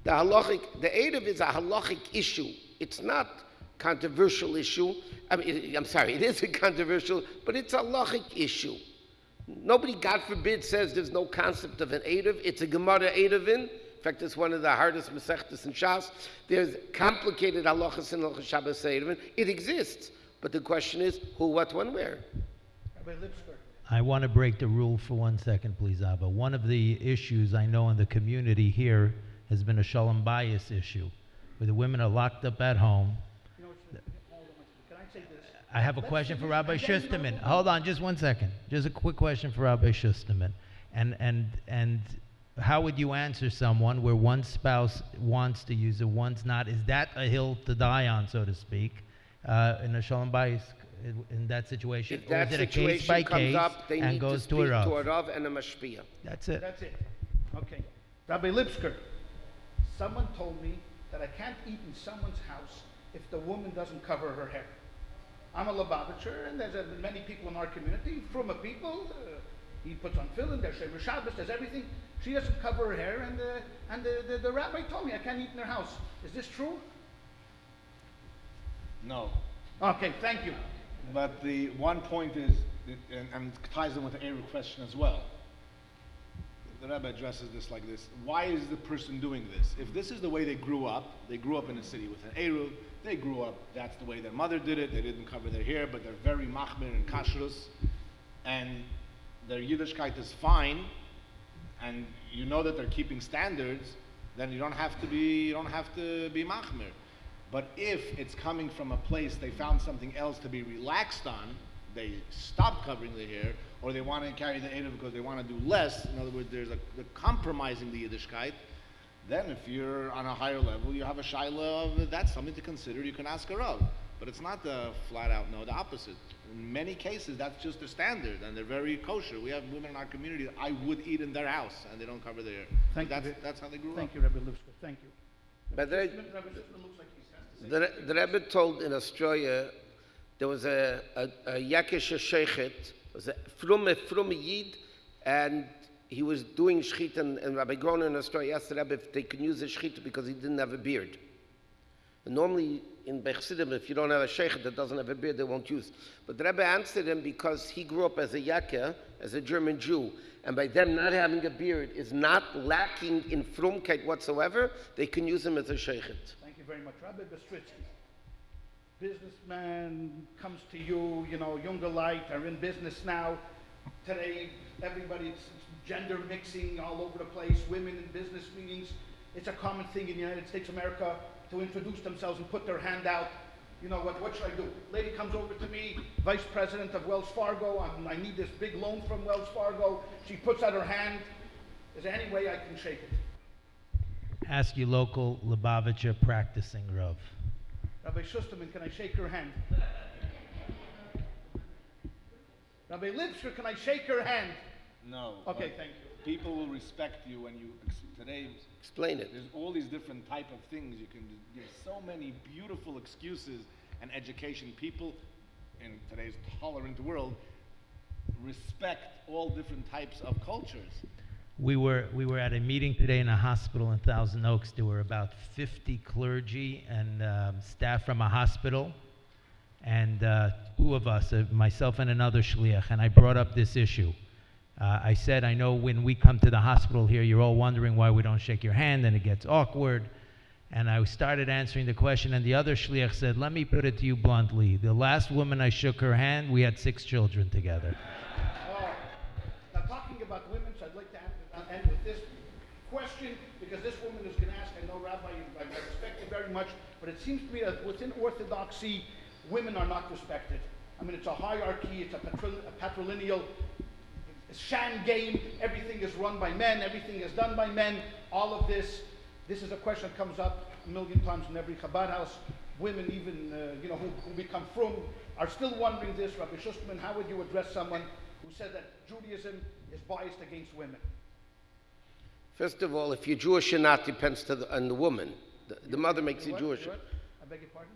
The Erev is a halachic issue. It's not a controversial issue. It is a controversial, but it's a halachic issue. Nobody, God forbid, says there's no concept of an Erev. It's a Gemara Erevin. In fact, it's one of the hardest Masechtas in Shas. There's complicated halachas in Hilchos Shabbos Erevin. It exists. But the question is, who, what, when, where? Rabbi Lipskier. I want to break the rule for 1 second, please, Abba. One of the issues I know in the community here has been a shalom bayis issue, where the women are locked up at home. Can I say this? I have a question for Rabbi Shusterman. Hold on, just 1 second. Just a quick question for Rabbi Shusterman. And how would you answer someone where one spouse wants to use it, one's not? Is that a hill to die on, so to speak, in a shalom bayis, in that situation? If that or is it a situation case by comes case up, they and need to goes speak to a to a Rav? Rav and a Mashpia. That's it. That's it. Okay. Rabbi Lipskier, someone told me that I can't eat in someone's house if the woman doesn't cover her hair. I'm a Lubavitcher, and there's many people in our community, frumma people. He puts on tefillin, there's Shemer Shabbos, there's everything. She doesn't cover her hair, and the rabbi told me I can't eat in their house. Is this true? No. Okay, thank you. But the one point is, and ties in with the Erev question as well. The Rebbe addresses this like this. Why is the person doing this? If this is the way they grew up in a city with an Erev, they grew up, that's the way their mother did it, they didn't cover their hair, but they're very machmir and kashrus, and their Yiddishkeit is fine, and you know that they're keeping standards, then you don't have to be machmir. But if it's coming from a place they found something else to be relaxed on, they stop covering their hair, or they want to carry the Erev because they want to do less, in other words, there's a compromising the Yiddishkeit, then if you're on a higher level, you have a shaila of that's something to consider, you can ask a Rav. But it's not the flat out no, the opposite. In many cases, that's just the standard, and they're very kosher. We have women in our community that I would eat in their house, and they don't cover their hair. That's how they grew up. Thank you, Rabbi Lipskier. Thank you. But Rabbi Shusterman looks like he has to say the Rebbe told in Australia, there was a Yakish Sheikhet, was a from Yid, and he was doing shchita, and Rabbi Groner in Australia asked the Rebbe if they could use the shchita because he didn't have a beard. And normally in Bechsidim, if you don't have a sheikh that doesn't have a beard, they won't use. But the Rebbe answered him because he grew up as a Yaka, as a German Jew, and by them not having a beard is not lacking in frumkeit whatsoever, they can use him as a sheikhet. Thank you very much. Rabbi Bistritzky, businessman comes to you, younger light, are in business now. Today, everybody's gender mixing all over the place, women in business meetings. It's a common thing in the United States of America to introduce themselves and put their hand out. What should I do? Lady comes over to me, vice president of Wells Fargo, I need this big loan from Wells Fargo. She puts out her hand. Is there any way I can shake it? Ask your local Lubavitcher practicing Rav. Rabbi Shusterman, can I shake her hand? Rabbi Lipskier, can I shake her hand? No. Okay, thank you. People will respect you when you, today, Explain it. there's all these different type of things. You can give so many beautiful excuses and education. People in today's tolerant world respect all different types of cultures. We were at a meeting today in a hospital in Thousand Oaks. There were about 50 clergy and staff from a hospital, and two of us, myself and another shliach, and I brought up this issue. I said, I know when we come to the hospital here, you're all wondering why we don't shake your hand, and it gets awkward. And I started answering the question, and the other shliach said, let me put it to you bluntly. The last woman I shook her hand, we had 6 children together. Now, talking about women, so I'd like to end with this question, because this woman is going to ask, I know, Rabbi, I respect you very much, but it seems to me that within Orthodoxy, women are not respected. I mean, it's a hierarchy, it's a patrilineal sham game. Everything is run by men, everything is done by men. All of this is a question that comes up a million times in every Chabad house. Women, even who become frum, are still wondering this. Rabbi Shusterman, how would you address someone who said that Judaism is biased against women? First of all, if you're Jewish or not depends on the woman. The mother makes you Jewish. I beg your pardon?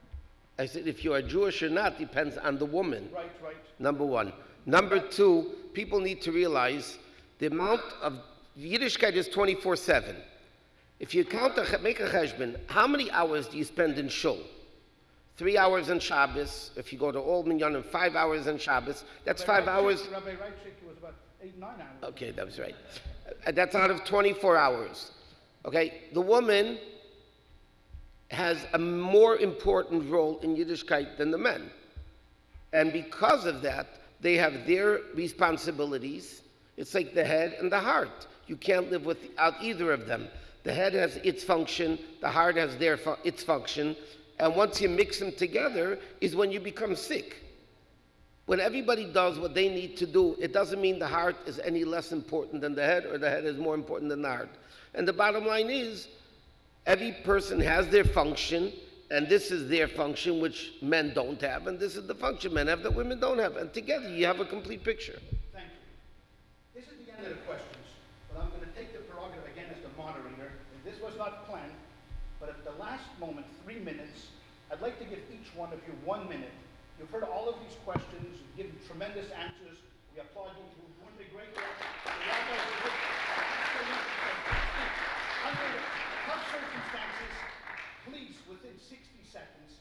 I said if you are Jewish or not depends on the woman. Right. Number one. Number two, people need to realize the amount of Yiddishkeit is 24/7. If you make a cheshbon, how many hours do you spend in shul? 3 hours on Shabbos. If you go to all minyanim, 5 hours on Shabbos. That's 5 hours. Rabbi Reichik was about 8-9 hours. Okay, that was right. That's out of 24 hours. Okay, the woman has a more important role in Yiddishkeit than the men. And because of that, they have their responsibilities. It's like the head and the heart. You can't live without either of them. The head has its function, the heart has its function, and once you mix them together is when you become sick. When everybody does what they need to do, it doesn't mean the heart is any less important than the head, or the head is more important than the heart. And the bottom line is, every person has their function, and this is their function, which men don't have, and this is the function men have that women don't have. And together, you have a complete picture. Thank you. This is the end of the questions, but I'm going to take the prerogative again as the moderator. And this was not planned, but at the last moment, 3 minutes, I'd like to give each one of you 1 minute. You've heard all of these questions, you've given tremendous answers. We applaud you. You're doing a great work. The rabbis are good. Under tough circumstances, please, within 60 seconds,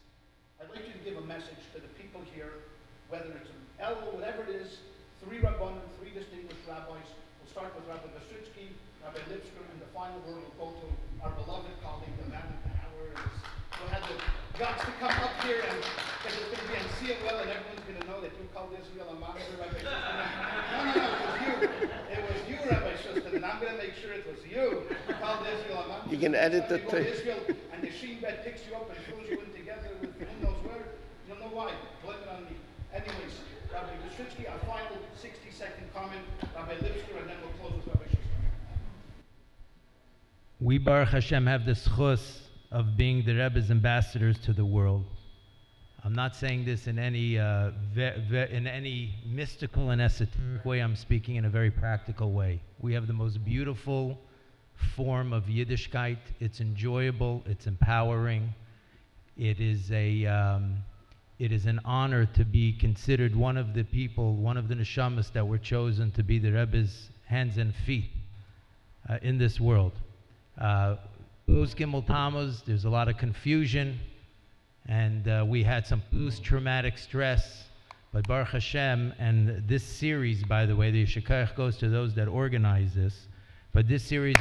I'd like you to give a message to the people here, whether it's an El or whatever it is, 3 rabbanim, 3 distinguished rabbis. We'll start with Rabbi Bistritzky, Rabbi Lipskier, and the final word will go to our beloved colleague, the man of the hour. We'll have the guts to come up here, and because it's going to be on COL, and everyone's going to know that you called Israel a monitor, Rabbi Shusterman. No, it was you. It was you, Rabbi Shusterman. I'm going to make sure it was you who called Israel a monitor. You can edit the tape. Israel, and the sheen bed picks you up and throws you in together with who knows where. You'll know why. Blame it on me. Anyways, Rabbi Bistritzky, our final 60-second comment. Rabbi Lipskier, and then we'll close with Rabbi Shusterman. We, Baruch Hashem, have the schus of being the Rebbe's ambassadors to the world. I'm not saying this in any mystical and esoteric way. I'm speaking in a very practical way. We have the most beautiful form of Yiddishkeit. It's enjoyable. It's empowering. It is an honor to be considered one of the people, one of the neshamas that were chosen to be the Rebbe's hands and feet in this world. Those Gimel Tammuz, there's a lot of confusion, and we had some post-traumatic stress. But Baruch Hashem, and this series, by the way, the Yeshikach goes to those that organize this, but this series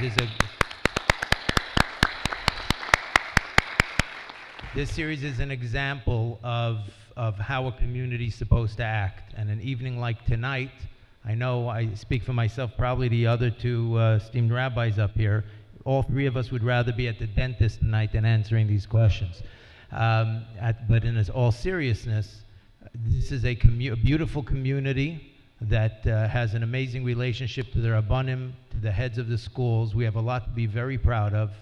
is an example of how a community is supposed to act. And an evening like tonight, I know I speak for myself, probably the other 2 esteemed rabbis up here, all 3 of us would rather be at the dentist tonight than answering these questions. But in all seriousness, this is a beautiful community that has an amazing relationship to the Rabbanim, to the heads of the schools. We have a lot to be very proud of,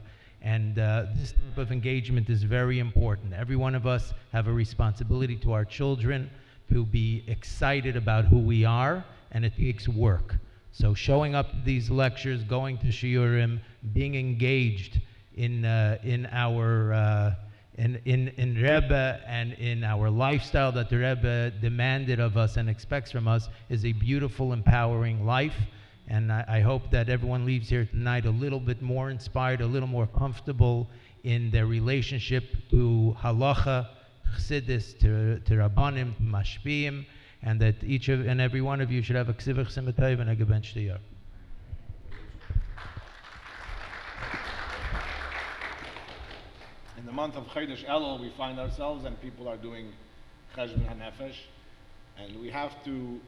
and this type of engagement is very important. Every one of us have a responsibility to our children to be excited about who we are, and it takes work. So showing up to these lectures, going to shiurim, being engaged in Rebbe and in our lifestyle that the Rebbe demanded of us and expects from us is a beautiful, empowering life. And I hope that everyone leaves here tonight a little bit more inspired, a little more comfortable in their relationship to halacha, chassidus, to rabbanim, mashpiim, and that each and every one of you should have a ksivach simatayv and a geben shtiyah. In the month of Chodesh Elul, we find ourselves and people are doing cheshbon hanefesh, and we have to,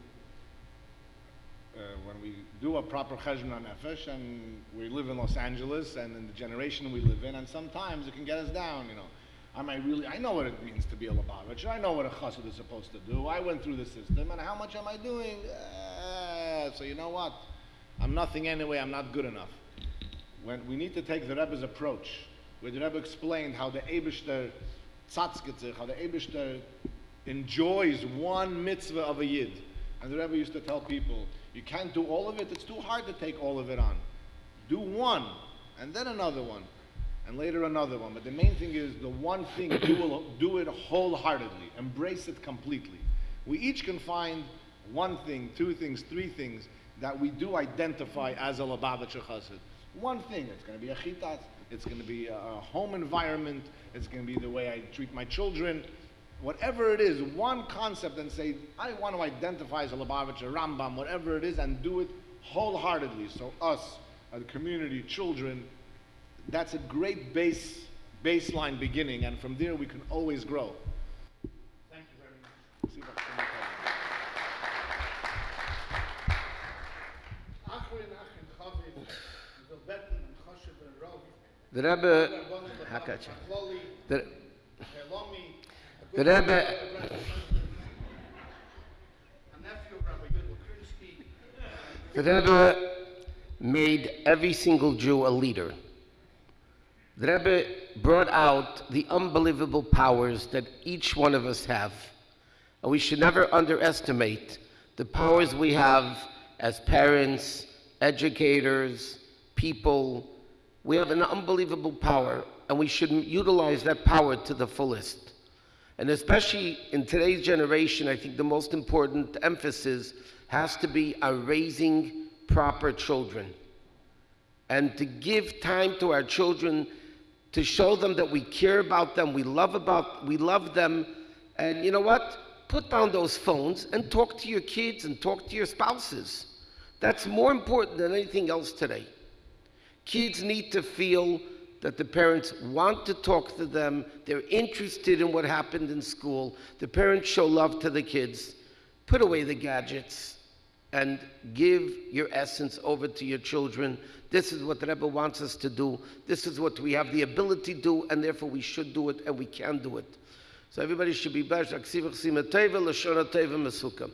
when we do a proper cheshbon hanefesh, and we live in Los Angeles and in the generation we live in, and sometimes it can get us down, you know. I know what it means to be a Lubavitcher. I know what a chassid is supposed to do. I went through the system, and how much am I doing? So you know what? I'm nothing anyway. I'm not good enough. When we need to take the Rebbe's approach, where the Rebbe explained how the Eibishter tzatzkitzich, how the Eibishter enjoys one mitzvah of a yid. And the Rebbe used to tell people, you can't do all of it. It's too hard to take all of it on. Do one, and then another one, and later another one. But the main thing is the one thing, do it wholeheartedly. Embrace it completely. We each can find one thing, two things, three things that we do identify as a Lubavitcher chassid. One thing, it's going to be a chitat, it's going to be a home environment, it's going to be the way I treat my children. Whatever it is, one concept, and say, I want to identify as a Lubavitcher, Rambam, whatever it is, and do it wholeheartedly. So us, the community, children, that's a great baseline beginning, and from there we can always grow. Thank you very much. The Rebbe, the Rebbe, the Rebbe made every single Jew a leader. The Rebbe brought out the unbelievable powers that each one of us have. And we should never underestimate the powers we have as parents, educators, people. We have an unbelievable power, and we should utilize that power to the fullest. And especially in today's generation, I think the most important emphasis has to be on raising proper children. And to give time to our children, to show them that we care about them, we love them. And you know what? Put down those phones and talk to your kids and talk to your spouses. That's more important than anything else today. Kids need to feel that the parents want to talk to them, they're interested in what happened in school, the parents show love to the kids. Put away the gadgets and give your essence over to your children. This is what the Rebbe wants us to do. This is what we have the ability to do, and therefore we should do it, and we can do it. So everybody should be blessed. Aksivach sima teva, l'shona teva, mesukah.